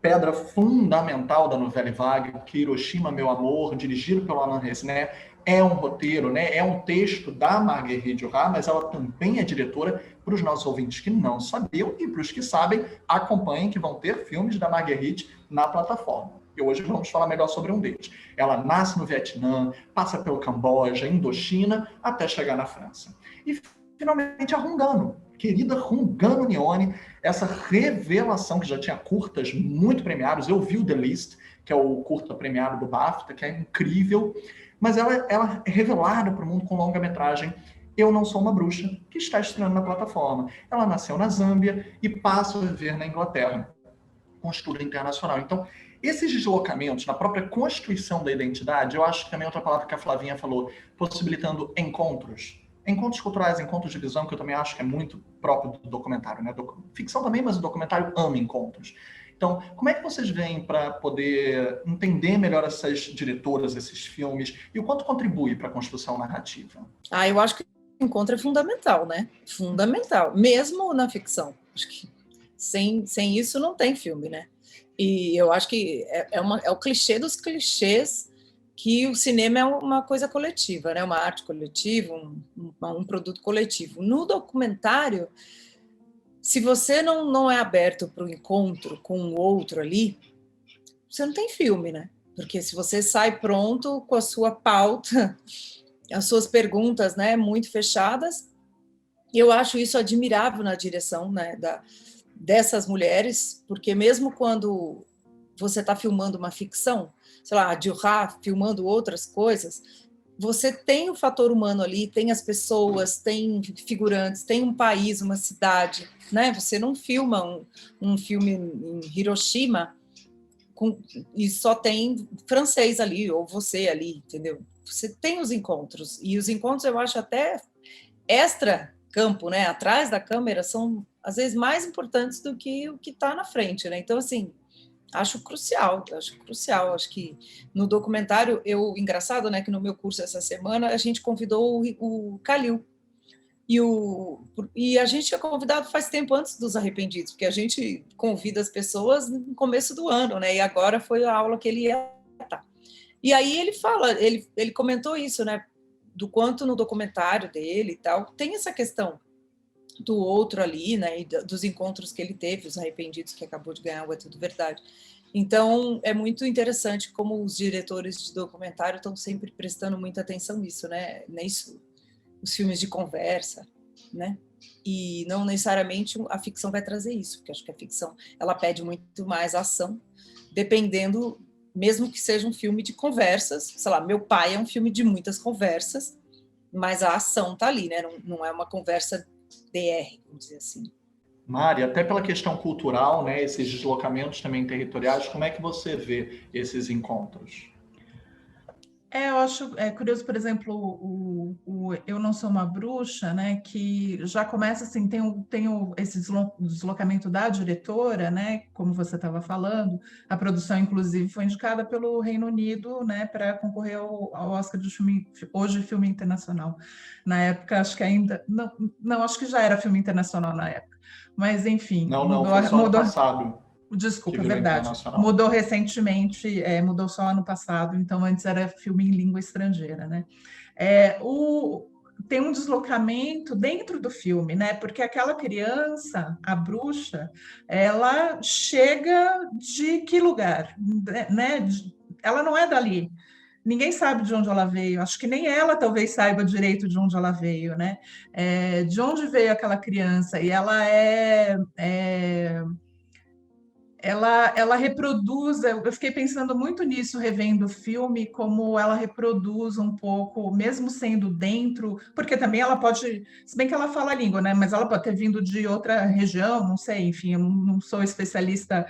pedra fundamental da novela vague, que Hiroshima, Meu Amor, dirigido pelo Alain Resnais, é um roteiro, né? É um texto da Marguerite Duras, mas ela também é diretora. Para os nossos ouvintes que não sabiam e para os que sabem, acompanhem que vão ter filmes da Marguerite na plataforma. E hoje vamos falar melhor sobre um deles. Ela nasce no Vietnã, passa pelo Camboja, Indochina, até chegar na França. E, finalmente, a Rungano, querida Rungano Nione, essa revelação que já tinha curtas muito premiados. Eu vi o The List, que é o curta premiado do BAFTA, que é incrível, mas ela é revelada para o mundo com longa-metragem Eu Não Sou Uma Bruxa, que está estreando na plataforma. Ela nasceu na Zâmbia e passa a viver na Inglaterra, com estudo internacional. Então, esses deslocamentos na própria constituição da identidade, eu acho que também é outra palavra que a Flavinha falou, possibilitando encontros culturais, encontros de visão, que eu também acho que é muito próprio do documentário, né? Ficção também, mas o documentário ama encontros. Então, como é que vocês veem para poder entender melhor essas diretoras, esses filmes, e o quanto contribui para a construção narrativa? Eu acho que o encontro é fundamental, né? Fundamental, mesmo na ficção. Acho que sem isso não tem filme, né? E eu acho que é o clichê dos clichês, que o cinema é uma coisa coletiva, né? Uma arte coletiva, um produto coletivo. No documentário, se você não é aberto para o encontro com o outro ali, você não tem filme, né? Porque se você sai pronto com a sua pauta, as suas perguntas, né, muito fechadas, eu acho isso admirável na direção, né, dessas mulheres, porque mesmo quando você está filmando uma ficção, sei lá, a Duras filmando outras coisas, você tem o fator humano ali, tem as pessoas, tem figurantes, tem um país, uma cidade, né? Você não filma um filme em Hiroshima e só tem francês ali, ou você ali, entendeu? Você tem os encontros, e os encontros eu acho até extra campo, né? Atrás da câmera são às vezes mais importantes do que o que está na frente, né? Então, assim, acho crucial. Acho que no documentário, engraçado, né, que no meu curso essa semana a gente convidou o Khalil, e a gente tinha convidado faz tempo antes dos Arrependidos, porque a gente convida as pessoas no começo do ano, né? E agora foi a aula que ele ia estar. E aí ele comentou isso, né? Do quanto no documentário dele e tal, tem essa questão do outro ali, né, e dos encontros que ele teve, os Arrependidos, que acabou de ganhar o É Tudo Verdade. Então, é muito interessante como os diretores de documentário estão sempre prestando muita atenção nisso, né, os filmes de conversa, né, e não necessariamente a ficção vai trazer isso, porque acho que a ficção, ela pede muito mais ação, dependendo, mesmo que seja um filme de conversas, sei lá, Meu Pai é um filme de muitas conversas, mas a ação tá ali, né, não é uma conversa DR, vamos dizer assim. Mari, até pela questão cultural, né, esses deslocamentos também territoriais, como é que você vê esses encontros? Eu acho curioso, por exemplo, Eu Não Sou Uma Bruxa, né, que já começa assim, tem esse deslocamento da diretora, né, como você estava falando, a produção, inclusive, foi indicada pelo Reino Unido, né, para concorrer ao Oscar de filme internacional. Na época, acho que ainda, não, acho que já era filme internacional na época, mas enfim, Não, foi só ano passado que Desculpa, é virou verdade. internacional. Mudou recentemente, mudou só ano passado, então antes era filme em língua estrangeira, né? Tem um deslocamento dentro do filme, né? Porque aquela criança, a bruxa, ela chega de que lugar, né? Ela não é dali. Ninguém sabe de onde ela veio. Acho que nem ela talvez saiba direito de onde ela veio, né? De onde veio aquela criança? E ela reproduz, eu fiquei pensando muito nisso, revendo o filme, como ela reproduz um pouco, mesmo sendo dentro, porque também ela pode, se bem que ela fala a língua, né? Mas ela pode ter vindo de outra região, não sei, enfim, eu não sou especialista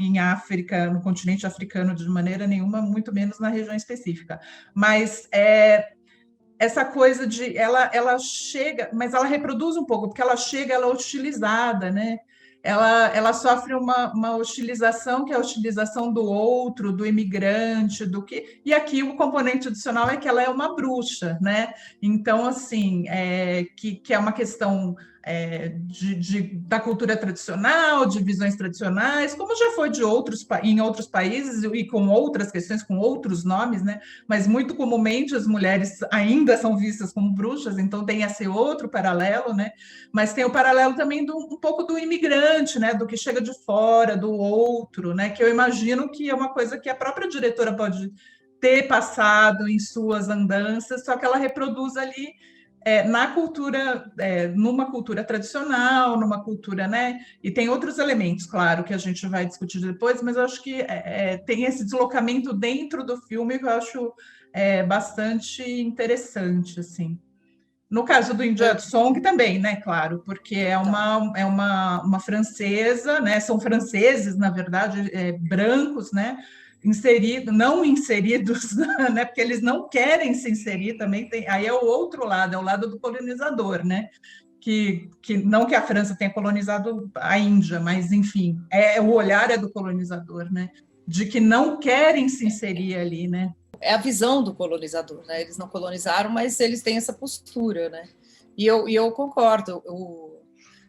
em África, no continente africano de maneira nenhuma, muito menos na região específica. Mas essa coisa de ela chega, mas ela reproduz um pouco, porque ela chega, ela é hostilizada, né? Ela sofre uma hostilização, que é a hostilização do outro, do imigrante, e aqui o componente adicional é que ela é uma bruxa, né? Então, assim, que é uma questão da cultura tradicional, de visões tradicionais, como já foi em outros países e com outras questões, com outros nomes, né? Mas muito comumente as mulheres ainda são vistas como bruxas, então tem esse outro paralelo, né? Mas tem o paralelo também um pouco do imigrante, né? Do que chega de fora, do outro, né? Que eu imagino que é uma coisa que a própria diretora pode ter passado em suas andanças, só que ela reproduz ali na cultura, numa cultura tradicional, numa cultura, né? E tem outros elementos, claro, que a gente vai discutir depois, mas eu acho que tem esse deslocamento dentro do filme que eu acho bastante interessante, assim. No caso do India Song também, né? Claro, porque é uma francesa, né? São franceses, na verdade, brancos, né? Não inseridos, né? Porque eles não querem se inserir também. Aí é o outro lado, é o lado do colonizador, né? Que não que a França tenha colonizado a Índia, mas enfim, o olhar é do colonizador, né? De que não querem se inserir ali, né? É a visão do colonizador, né? Eles não colonizaram, mas eles têm essa postura, né? E eu concordo.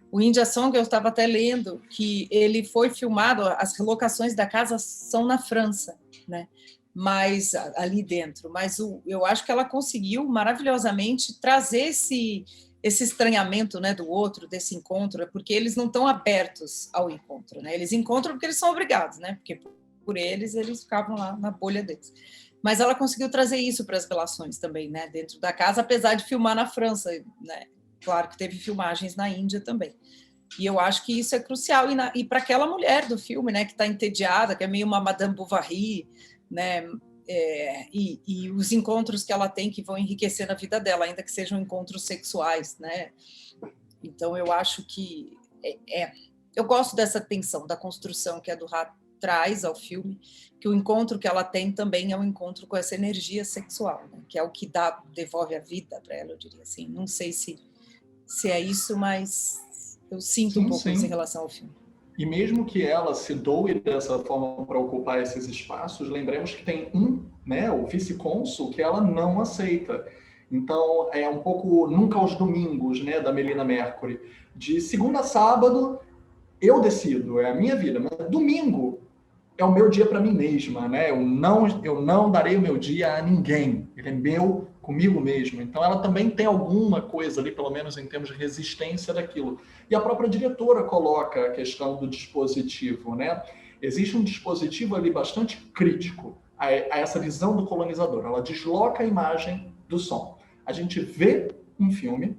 O India Song, eu estava até lendo que ele foi filmado, as relocações da casa são na França, né? Mas ali dentro. Mas eu acho que ela conseguiu maravilhosamente trazer esse estranhamento, né, do outro, desse encontro, porque eles não estão abertos ao encontro, né? Eles encontram porque eles são obrigados, né? Porque por eles ficavam lá na bolha deles. Mas ela conseguiu trazer isso para as relações também, né, dentro da casa, apesar de filmar na França, né? Claro que teve filmagens na Índia também. E eu acho que isso é crucial. E para aquela mulher do filme, né, que está entediada, que é meio uma Madame Bovary, né, e os encontros que ela tem que vão enriquecer na vida dela, ainda que sejam encontros sexuais, né? Então eu acho que eu gosto dessa tensão, da construção que a Duras traz ao filme, que o encontro que ela tem também é um encontro com essa energia sexual, né? Que é o que devolve a vida para ela, eu diria assim. Não sei se é isso, mas eu sinto um pouco isso em relação ao filme. E mesmo que ela se doe dessa forma para ocupar esses espaços, lembremos que tem o vice-cônsul, que ela não aceita. Então, é um pouco Nunca aos Domingos, né, da Melina Mercury. De segunda a sábado, eu decido, é a minha vida. Mas domingo é o meu dia para mim mesma, né? Eu não darei o meu dia a ninguém. Ele é meu comigo mesmo. Então, ela também tem alguma coisa ali, pelo menos em termos de resistência daquilo. E a própria diretora coloca a questão do dispositivo, né? Existe um dispositivo ali bastante crítico a essa visão do colonizador. Ela desloca a imagem do som. A gente vê um filme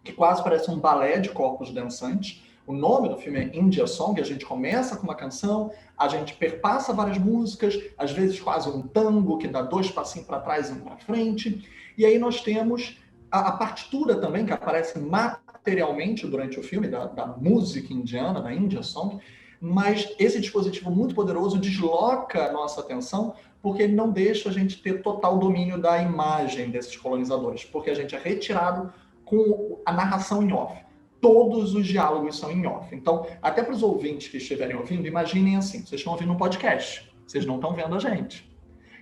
que quase parece um balé de corpos dançantes. O nome do filme é India Song. A gente começa com uma canção, a gente perpassa várias músicas, às vezes quase um tango que dá 2 passinhos para trás e 1 para frente. E aí nós temos a partitura também, que aparece materialmente durante o filme, da música indiana, da India Song, mas esse dispositivo muito poderoso desloca a nossa atenção porque ele não deixa a gente ter total domínio da imagem desses colonizadores, porque a gente é retirado com a narração em off. Todos os diálogos são em off. Então, até para os ouvintes que estiverem ouvindo, imaginem assim, vocês estão ouvindo um podcast, vocês não estão vendo a gente.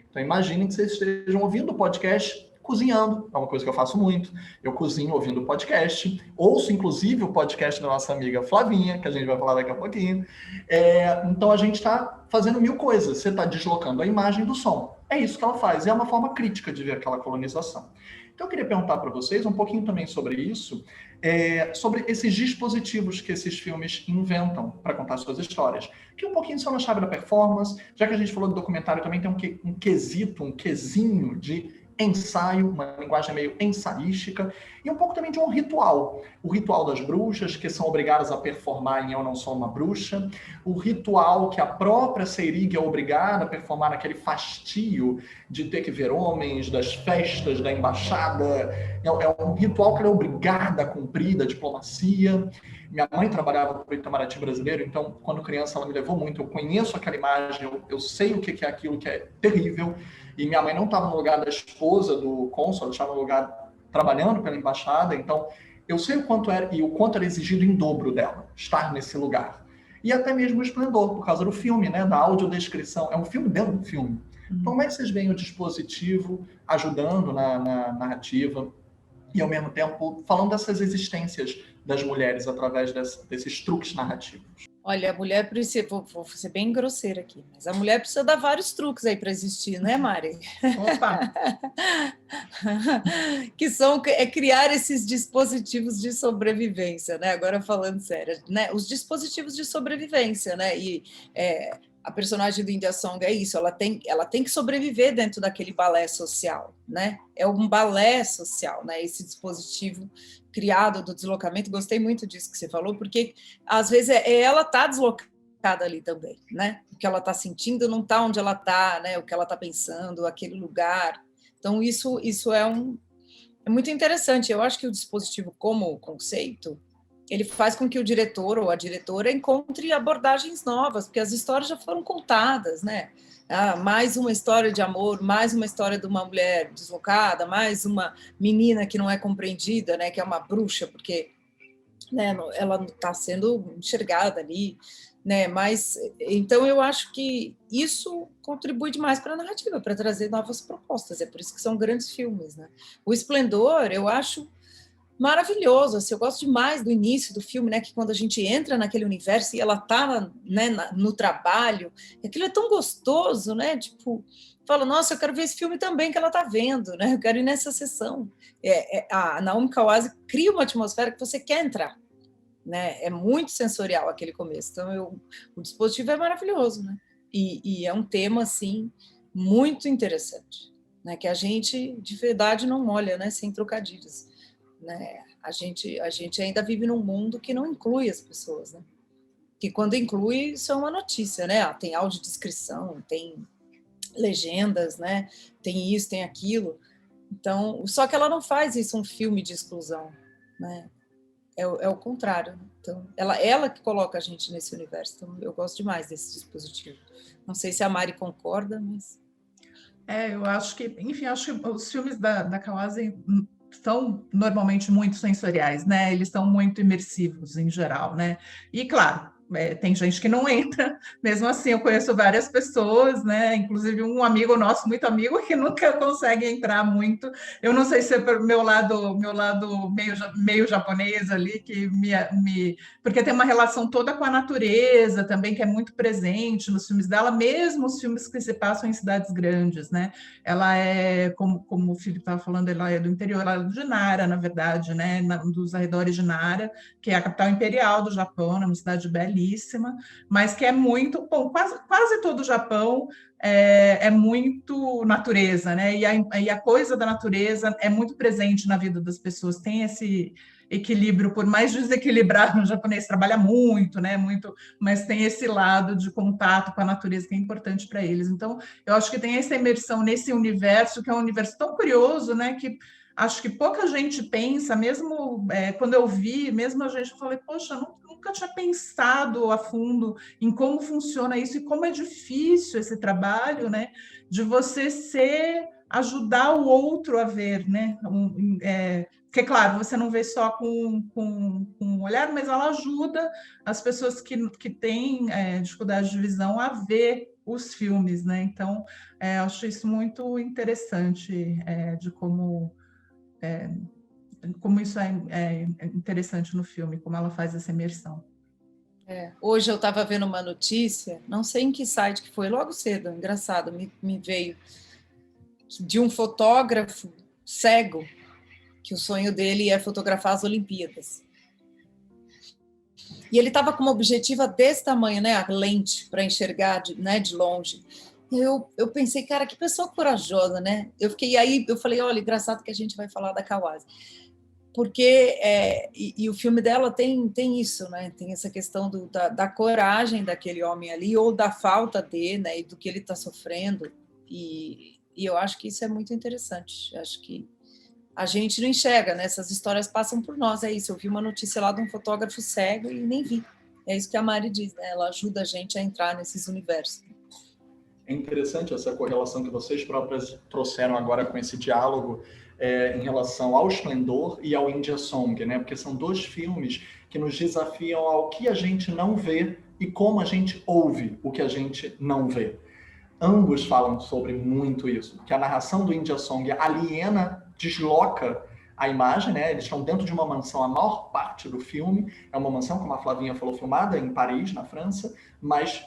Então, imaginem que vocês estejam ouvindo o podcast cozinhando, é uma coisa que eu faço muito. Eu cozinho ouvindo o podcast, ouço inclusive o podcast da nossa amiga Flavinha, que a gente vai falar daqui a pouquinho. Então, a gente está fazendo mil coisas, você está deslocando a imagem do som. É isso que ela faz, é uma forma crítica de ver aquela colonização. Então, eu queria perguntar para vocês um pouquinho também sobre isso, sobre esses dispositivos que esses filmes inventam para contar suas histórias. Que um pouquinho são na chave da performance, já que a gente falou do documentário, também tem um quesinho de ensaio, uma linguagem meio ensaística, e um pouco também de um ritual. O ritual das bruxas, que são obrigadas a performar em Eu Não Sou Uma Bruxa, o ritual que a própria Seyrig é obrigada a performar naquele fastio de ter que ver homens, das festas, da embaixada. É um ritual que ela é obrigada a cumprir, da diplomacia. Minha mãe trabalhava para o Itamaraty brasileiro, então, quando criança, ela me levou muito. Eu conheço aquela imagem, eu sei o que é aquilo que é terrível. E minha mãe não estava no lugar da esposa do cônsul, ela estava no lugar trabalhando pela embaixada. Então, eu sei o quanto era e o quanto era exigido em dobro dela estar nesse lugar. E até mesmo o esplendor, por causa do filme, né, da audiodescrição. É um filme dentro do filme. Então, como é que vocês veem o dispositivo ajudando na narrativa e, ao mesmo tempo, falando dessas existências das mulheres através desses truques narrativos? Olha, a mulher precisa, vou ser bem grosseira aqui, mas a mulher precisa dar vários truques aí para existir, né, Mari? Opa! Que são criar esses dispositivos de sobrevivência, né? Agora falando sério, né? Os dispositivos de sobrevivência, né? E a personagem do India Song é isso, ela tem que sobreviver dentro daquele balé social, né? É um balé social, né? Esse dispositivo criado do deslocamento. Gostei muito disso que você falou, porque às vezes ela está deslocada ali também, né? O que ela está sentindo não está onde ela está, né? O que ela está pensando, aquele lugar. Então, isso é muito interessante. Eu acho que o dispositivo como conceito, ele faz com que o diretor ou a diretora encontre abordagens novas, porque as histórias já foram contadas, né? Mais uma história de amor, mais uma história de uma mulher deslocada, mais uma menina que não é compreendida, né? Que é uma bruxa, porque, né, ela não está sendo enxergada ali, né? Mas então eu acho que isso contribui demais para a narrativa, para trazer novas propostas. É por isso que são grandes filmes, né? O Esplendor, eu acho maravilhoso, assim, eu gosto demais do início do filme, né, que quando a gente entra naquele universo e ela tá, né, no trabalho, aquilo é tão gostoso, né, tipo, fala, nossa, eu quero ver esse filme também que ela tá vendo, né, eu quero ir nessa sessão. A Naomi Kawase cria uma atmosfera que você quer entrar, né, é muito sensorial aquele começo, então o dispositivo é maravilhoso, né, e é um tema, assim, muito interessante, né, que a gente, de verdade, não olha, né, sem trocadilhos. Né? A gente ainda vive num mundo que não inclui as pessoas, né? Que quando inclui, isso é uma notícia, né? Tem audiodescrição, tem legendas, né? Tem isso, tem aquilo. Então, só que ela não faz isso um filme de exclusão, né? É o contrário. Então, ela que coloca a gente nesse universo. Então, eu gosto demais desse dispositivo. Não sei se a Mari concorda, mas... Eu acho que, enfim, acho que os filmes da Kawase são normalmente muito sensoriais, né? Eles são muito imersivos em geral, né? E claro, tem gente que não entra, mesmo assim eu conheço várias pessoas, né? Inclusive um amigo nosso, muito amigo, que nunca consegue entrar muito. Eu não sei se é por meu lado meio japonês ali, que porque tem uma relação toda com a natureza também, que é muito presente nos filmes dela, mesmo os filmes que se passam em cidades grandes, né? Ela é, como o Filipe estava falando, ela é do interior, ela é de Nara, na verdade, né? Dos arredores de Nara, que é a capital imperial do Japão, né? Uma cidade belíssima, mas que é muito, bom, quase todo o Japão é muito natureza, né? E a coisa da natureza é muito presente na vida das pessoas, tem esse equilíbrio, por mais desequilibrado, o japonês trabalha muito, né? Muito, mas tem esse lado de contato com a natureza que é importante para eles. Então, eu acho que tem essa imersão nesse universo, que é um universo tão curioso, né? Que acho que pouca gente pensa, mesmo quando eu vi, mesmo a gente, eu falei, poxa, nunca tinha pensado a fundo em como funciona isso e como é difícil esse trabalho, né? de você ajudar o outro a ver, né? Porque, claro, você não vê só com um olhar, mas ela ajuda as pessoas que têm dificuldade de visão a ver os filmes, né? Então, acho isso muito interessante, de como isso é interessante no filme, como ela faz essa imersão. Hoje eu estava vendo uma notícia, não sei em que site que foi, logo cedo, engraçado, me veio, de um fotógrafo cego, que o sonho dele é fotografar as Olimpíadas. E ele estava com uma objetiva desse tamanho, né, a lente, para enxergar de longe. Eu pensei, cara, que pessoa corajosa, né? Eu falei, olha, engraçado que a gente vai falar da Kawase. Porque e o filme dela tem isso, né? Tem essa questão da coragem daquele homem ali, ou da falta dele, né? E do que ele está sofrendo. E eu acho que isso é muito interessante. Eu acho que a gente não enxerga, né? Essas histórias passam por nós, é isso. Eu vi uma notícia lá de um fotógrafo cego e nem vi. É isso que a Mari diz, né? Ela ajuda a gente a entrar nesses universos. É interessante essa correlação que vocês próprias trouxeram agora com esse diálogo em relação ao Esplendor e ao India Song, né? Porque são dois filmes que nos desafiam ao que a gente não vê e como a gente ouve o que a gente não vê. Ambos falam sobre muito isso, que a narração do India Song aliena, desloca a imagem, né? Eles estão dentro de uma mansão a maior parte do filme, é uma mansão, como a Flavinha falou, filmada em Paris, na França, mas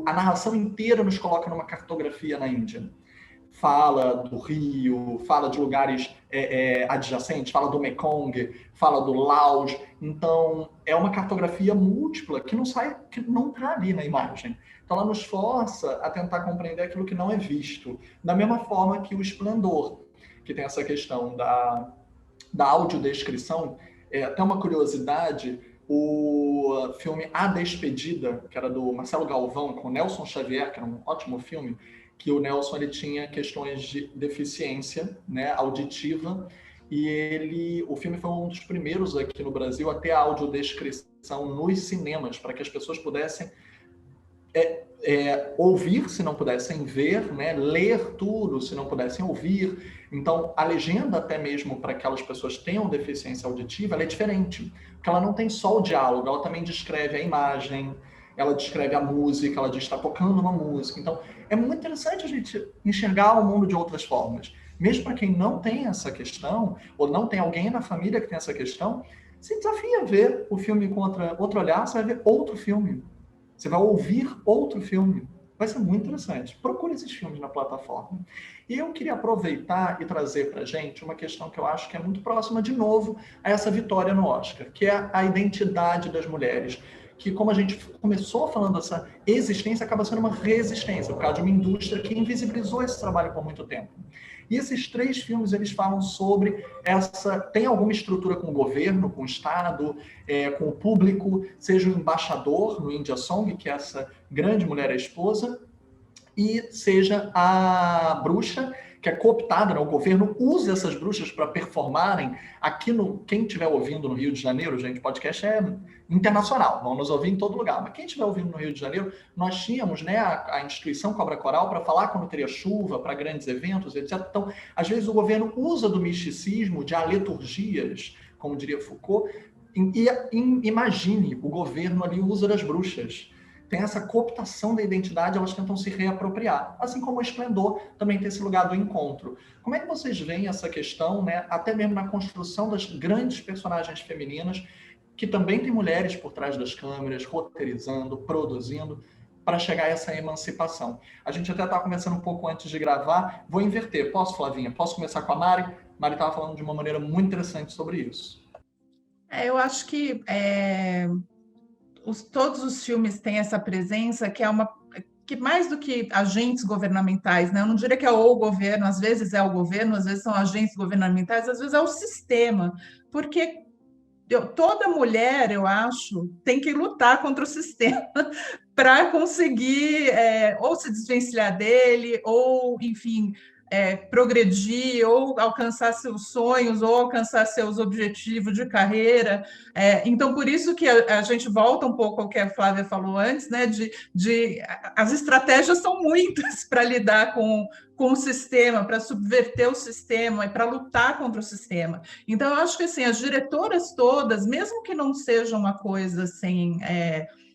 a narração inteira nos coloca numa cartografia na Índia. Fala do rio, fala de lugares adjacentes, fala do Mekong, fala do Laos. Então, é uma cartografia múltipla que não está ali na imagem. Então, ela nos força a tentar compreender aquilo que não é visto. Da mesma forma que o Esplendor, que tem essa questão da audiodescrição. Até uma curiosidade, o filme A Despedida, que era do Marcelo Galvão, com o Nelson Xavier, que era um ótimo filme, que o Nelson ele tinha questões de deficiência, né, auditiva, e o filme foi um dos primeiros aqui no Brasil a ter a audiodescrição nos cinemas, para que as pessoas pudessem ouvir se não pudessem ver, né? Ler tudo se não pudessem ouvir. Então, a legenda, até mesmo para aquelas pessoas que tenham deficiência auditiva, ela é diferente, porque ela não tem só o diálogo, ela também descreve a imagem, ela descreve a música, ela diz que está tocando uma música. Então, é muito interessante a gente enxergar o mundo de outras formas. Mesmo para quem não tem essa questão, ou não tem alguém na família que tem essa questão, se desafia a ver o filme com outro olhar, você vai ver outro filme. Você vai ouvir outro filme. Vai ser muito interessante. Procure esses filmes na plataforma. E eu queria aproveitar e trazer para a gente uma questão que eu acho que é muito próxima, de novo, a essa vitória no Oscar, que é a identidade das mulheres. Que, como a gente começou falando, dessa existência acaba sendo uma resistência, por causa de uma indústria que invisibilizou esse trabalho por muito tempo. E esses 3 filmes, eles falam sobre tem alguma estrutura com o governo, com o Estado, com o público, seja o embaixador no India Song, que é essa grande mulher, a esposa, e seja a bruxa, que é cooptada, né? O governo usa essas bruxas para performarem aqui quem estiver ouvindo no Rio de Janeiro, gente, podcast é internacional, vão nos ouvir em todo lugar, mas quem estiver ouvindo no Rio de Janeiro, nós tínhamos, né, a instituição Cobra Coral para falar quando teria chuva, para grandes eventos, etc. Então, às vezes o governo usa do misticismo, de aleturgias, como diria Foucault, e imagine, o governo ali usa das bruxas. Tem essa cooptação da identidade, elas tentam se reapropriar. Assim como o Esplendor também tem esse lugar do encontro. Como é que vocês veem essa questão, né, até mesmo na construção das grandes personagens femininas, que também tem mulheres por trás das câmeras, roteirizando, produzindo, para chegar a essa emancipação? A gente até estava conversando um pouco antes de gravar. Vou inverter. Posso, Flavinha? Posso começar com a Mari? Mari estava falando de uma maneira muito interessante sobre isso. Eu acho que todos os filmes têm essa presença que mais do que agentes governamentais, né? Eu não diria que é o governo, às vezes é o governo, às vezes são agentes governamentais, às vezes é o sistema, porque toda mulher, eu acho, tem que lutar contra o sistema para conseguir ou se desvencilhar dele, ou, enfim, progredir ou alcançar seus sonhos ou alcançar seus objetivos de carreira. Então, por isso que a gente volta um pouco ao que a Flávia falou antes, né, as estratégias são muitas para lidar com o sistema, para subverter o sistema e para lutar contra o sistema. Então, eu acho que assim, as diretoras todas, mesmo que não seja uma coisa assim,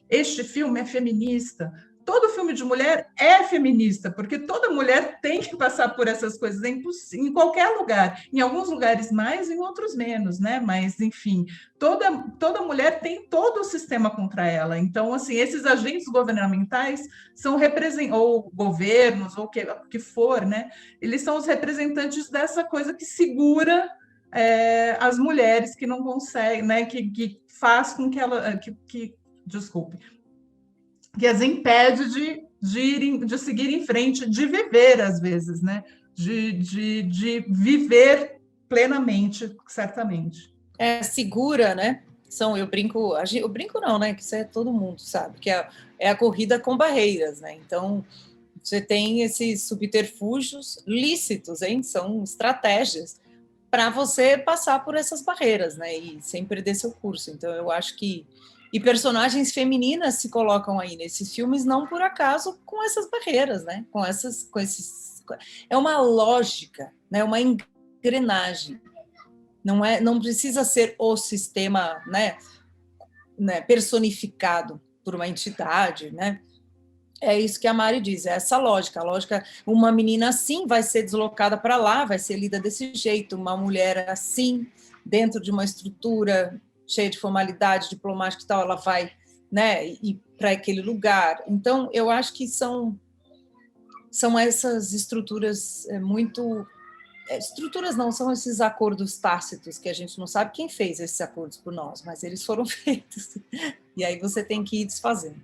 este filme é feminista, todo filme de mulher é feminista, porque toda mulher tem que passar por essas coisas em qualquer lugar, em alguns lugares mais, em outros menos, né? Mas, enfim, toda mulher tem todo o sistema contra ela. Então, assim, esses agentes governamentais são ou governos, ou o que for, né? Eles são os representantes dessa coisa que segura as mulheres que não conseguem, né? Que faz com que ela... desculpe, que as impede de seguir em frente, de viver, às vezes, né? De viver plenamente, certamente. Segura, né? Eu brinco não, né? Que isso todo mundo sabe, que é a corrida com barreiras, né? Então, você tem esses subterfúgios lícitos, hein? São estratégias para você passar por essas barreiras, né? E sem perder seu curso. Então, eu acho que e personagens femininas se colocam aí nesses filmes não por acaso com essas barreiras, né? É uma lógica, né? Uma engrenagem. Não precisa ser o sistema, né, personificado por uma entidade, né? É isso que a Mari diz, é essa lógica. A lógica, uma menina assim vai ser deslocada para lá, vai ser lida desse jeito, uma mulher assim, dentro de uma estrutura cheia de formalidade diplomática e tal, ela vai, né, ir para aquele lugar. Então, eu acho que são essas estruturas muito... Estruturas não, são esses acordos tácitos que a gente não sabe quem fez esses acordos por nós, mas eles foram feitos. E aí você tem que ir desfazendo.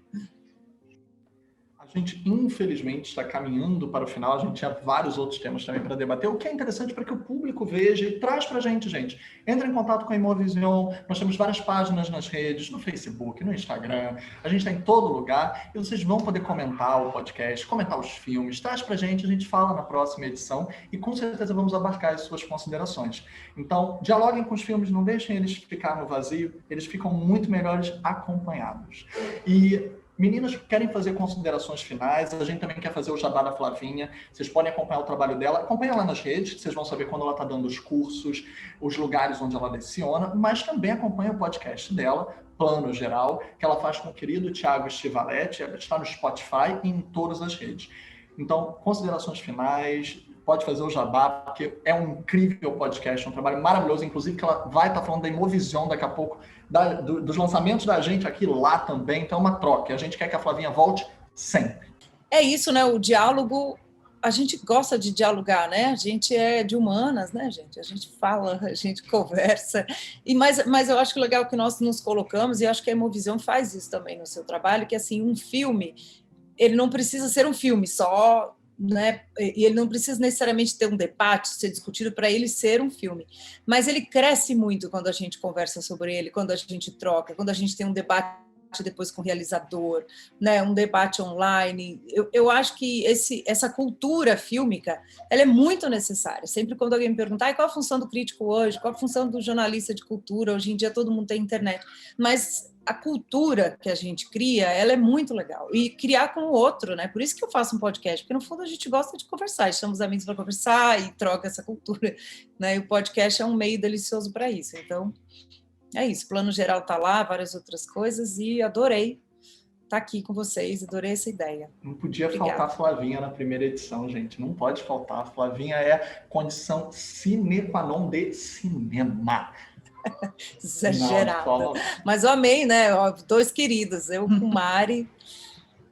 A gente, infelizmente, está caminhando para o final. A gente tinha vários outros temas também para debater, o que é interessante para que o público veja e traz para a gente, gente. Entra em contato com a Imovision, nós temos várias páginas nas redes, no Facebook, no Instagram, a gente está em todo lugar e vocês vão poder comentar o podcast, comentar os filmes, traz para a gente fala na próxima edição e com certeza vamos abarcar as suas considerações. Então, dialoguem com os filmes, não deixem eles ficar no vazio, eles ficam muito melhores acompanhados. E meninas que querem fazer considerações finais, a gente também quer fazer o jabá da Flavinha, vocês podem acompanhar o trabalho dela, acompanha lá nas redes, vocês vão saber quando ela está dando os cursos, os lugares onde ela leciona, mas também acompanha o podcast dela, Plano Geral, que ela faz com o querido Thiago Stivaletti, está no Spotify e em todas as redes. Então, considerações finais, pode fazer o jabá, porque é um incrível podcast, um trabalho maravilhoso, inclusive que ela vai estar falando da Imovision daqui a pouco, dos lançamentos da gente aqui lá também, então é uma troca. A gente quer que a Flavinha volte sempre. É isso, né? O diálogo, a gente gosta de dialogar, né? A gente é de humanas, né, gente? A gente fala, a gente conversa. Mas eu acho que legal que nós nos colocamos, e acho que a Imovision faz isso também no seu trabalho, que assim, um filme, ele não precisa ser um filme só, né? E ele não precisa necessariamente ter um debate, ser discutido para ele ser um filme, mas ele cresce muito quando a gente conversa sobre ele, quando a gente troca, quando a gente tem um debate depois com o realizador, né? Um debate online. Eu acho que essa cultura fílmica, ela é muito necessária. Sempre quando alguém me perguntar qual a função do crítico hoje, qual a função do jornalista de cultura, hoje em dia todo mundo tem internet, mas a cultura que a gente cria, ela é muito legal. E criar com o outro, né? Por isso que eu faço um podcast, porque no fundo a gente gosta de conversar, chamamos amigos para conversar e troca essa cultura, né? E o podcast é um meio delicioso para isso. Então, é isso. Plano Geral está lá, várias outras coisas, e adorei estar aqui com vocês, adorei essa ideia. Não podia faltar a Flavinha na primeira edição, gente. Não pode faltar. A Flavinha é condição sine qua non de cinema. Exagerada. Mas eu amei, né? Dois queridos, eu com Mari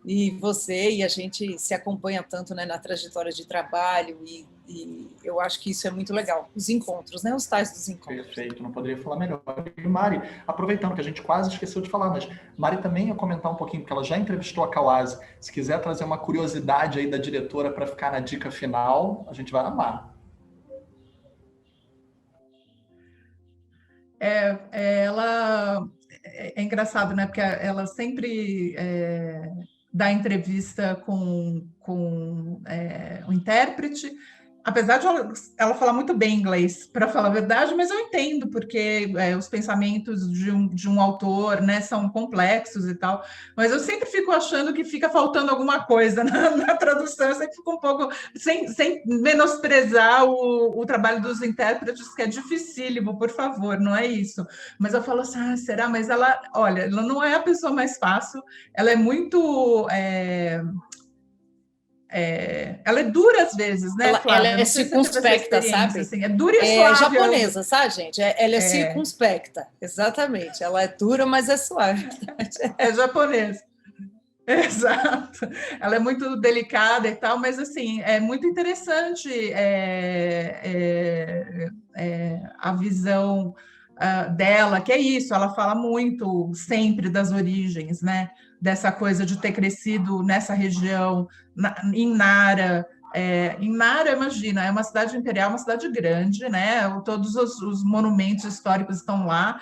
e você, e a gente se acompanha tanto, né, na trajetória de trabalho e eu acho que isso é muito legal. Os encontros, né? Os tais dos encontros. Perfeito, não poderia falar melhor. E Mari, aproveitando que a gente quase esqueceu de falar, mas Mari também ia comentar um pouquinho, porque ela já entrevistou a Kawase. Se quiser trazer uma curiosidade aí da diretora para ficar na dica final, a gente vai amar. Ela é engraçado, né? Porque ela sempre dá entrevista com o intérprete, apesar de ela falar muito bem inglês, para falar a verdade, mas eu entendo, porque os pensamentos de um autor, né, são complexos e tal, mas eu sempre fico achando que fica faltando alguma coisa na tradução, eu sempre fico um pouco, sem menosprezar o trabalho dos intérpretes, que é dificílimo, por favor, não é isso. Mas eu falo assim, será? Mas ela, olha, ela não é a pessoa mais fácil, ela é muito... ela é dura às vezes, né, Flávia? Ela é circunspecta, sabe? Assim, é dura e suave. É japonesa, sabe, gente? Ela é circunspecta, exatamente. Ela é dura, mas é suave. É japonesa. Exato. Ela é muito delicada e tal, mas assim, é muito interessante a visão dela, que é isso, ela fala muito sempre das origens, né? Dessa coisa de ter crescido nessa região, em Nara. Em Nara, imagina, é uma cidade imperial, uma cidade grande, né? Todos os monumentos históricos estão lá,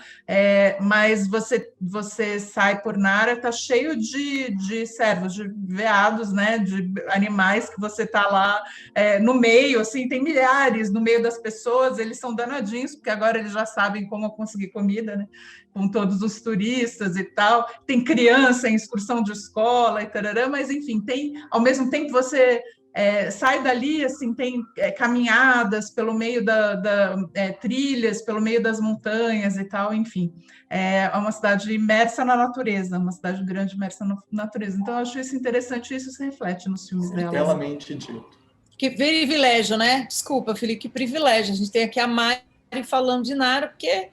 mas você sai por Nara, está cheio de servos, de veados, né? De animais que você está lá no meio, assim, tem milhares no meio das pessoas, eles são danadinhos, porque agora eles já sabem como conseguir comida, né? Com todos os turistas e tal, tem criança em excursão de escola e tarará, mas enfim, tem, ao mesmo tempo você sai dali, assim, tem caminhadas pelo meio trilhas, pelo meio das montanhas e tal, enfim, é uma cidade imersa na natureza, uma cidade grande imersa na natureza, então eu acho isso interessante, isso se reflete nos filmes dela. Belamente dito. Que privilégio, né? Desculpa, Felipe, que privilégio, a gente tem aqui a Mari falando de Nara, porque...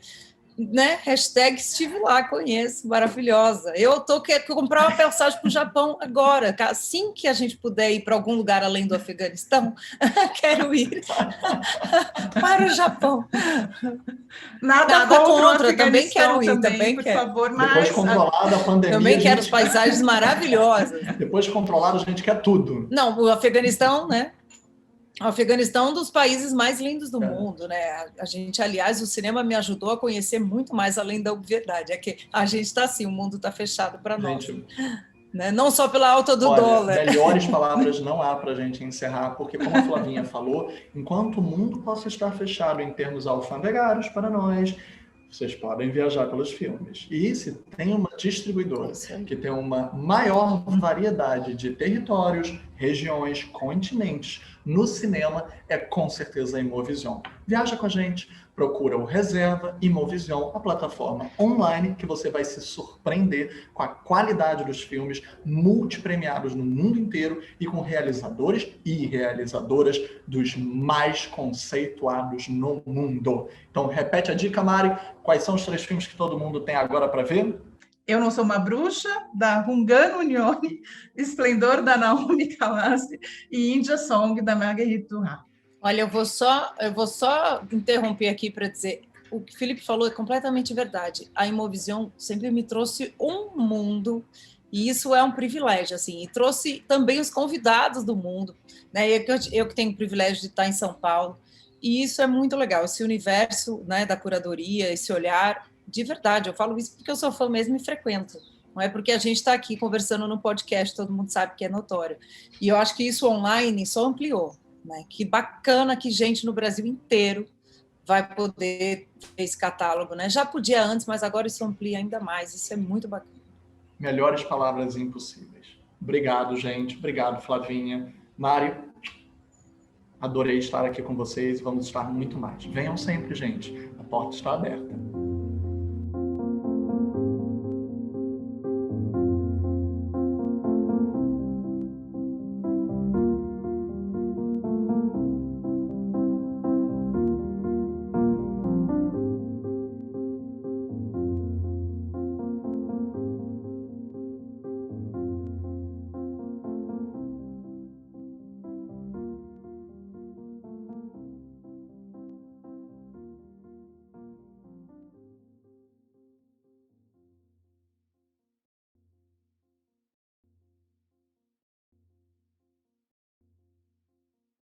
né? Hashtag estive lá, conheço, maravilhosa. Eu quero comprar uma passagem para o Japão agora, assim que a gente puder ir para algum lugar além do Afeganistão, quero ir para o Japão. Nada contra, também quero ir, também por favor, mas... Depois controlada a pandemia... Também quero as paisagens maravilhosas. Depois controlada, a gente quer tudo. Não, o Afeganistão, né? O Afeganistão é um dos países mais lindos do mundo, né? A gente, aliás, o cinema me ajudou a conhecer muito mais além da obviedade. É que a gente está assim, o mundo está fechado para nós. Né? Não só pela alta do dólar. Melhores palavras não há para a gente encerrar, porque, como a Flavinha falou, enquanto o mundo possa estar fechado em termos alfandegários para nós, vocês podem viajar pelos filmes. E se tem uma distribuidora que tem uma maior variedade de territórios, regiões, continentes no cinema, é com certeza a Imovision. Viaja com a gente, procura o Reserva Imovision, a plataforma online que você vai se surpreender com a qualidade dos filmes multipremiados no mundo inteiro e com realizadores e realizadoras dos mais conceituados no mundo. Então, repete a dica, Mari. Quais são os 3 filmes que todo mundo tem agora para ver? Eu Não Sou Uma Bruxa, da Rungano Unione, Esplendor, da Naomi Kawase e India Song, da Marguerite Duras. Olha, eu vou só interromper aqui para dizer, o que o Felipe falou é completamente verdade. A Imovision sempre me trouxe um mundo, e isso é um privilégio, assim, e trouxe também os convidados do mundo, né? Eu que tenho o privilégio de estar em São Paulo, e isso é muito legal, esse universo, né, da curadoria, esse olhar, de verdade, eu falo isso porque eu sou fã mesmo e frequento, não é porque a gente está aqui conversando no podcast, todo mundo sabe que é notório, e eu acho que isso online só ampliou, né? Que bacana que gente no Brasil inteiro vai poder ver esse catálogo, né? Já podia antes, mas agora isso amplia ainda mais, isso é muito bacana. Melhores palavras impossíveis. Obrigado, gente, obrigado, Flavinha. Mari, adorei estar aqui com vocês, vamos estar muito mais. Venham sempre, gente, a porta está aberta.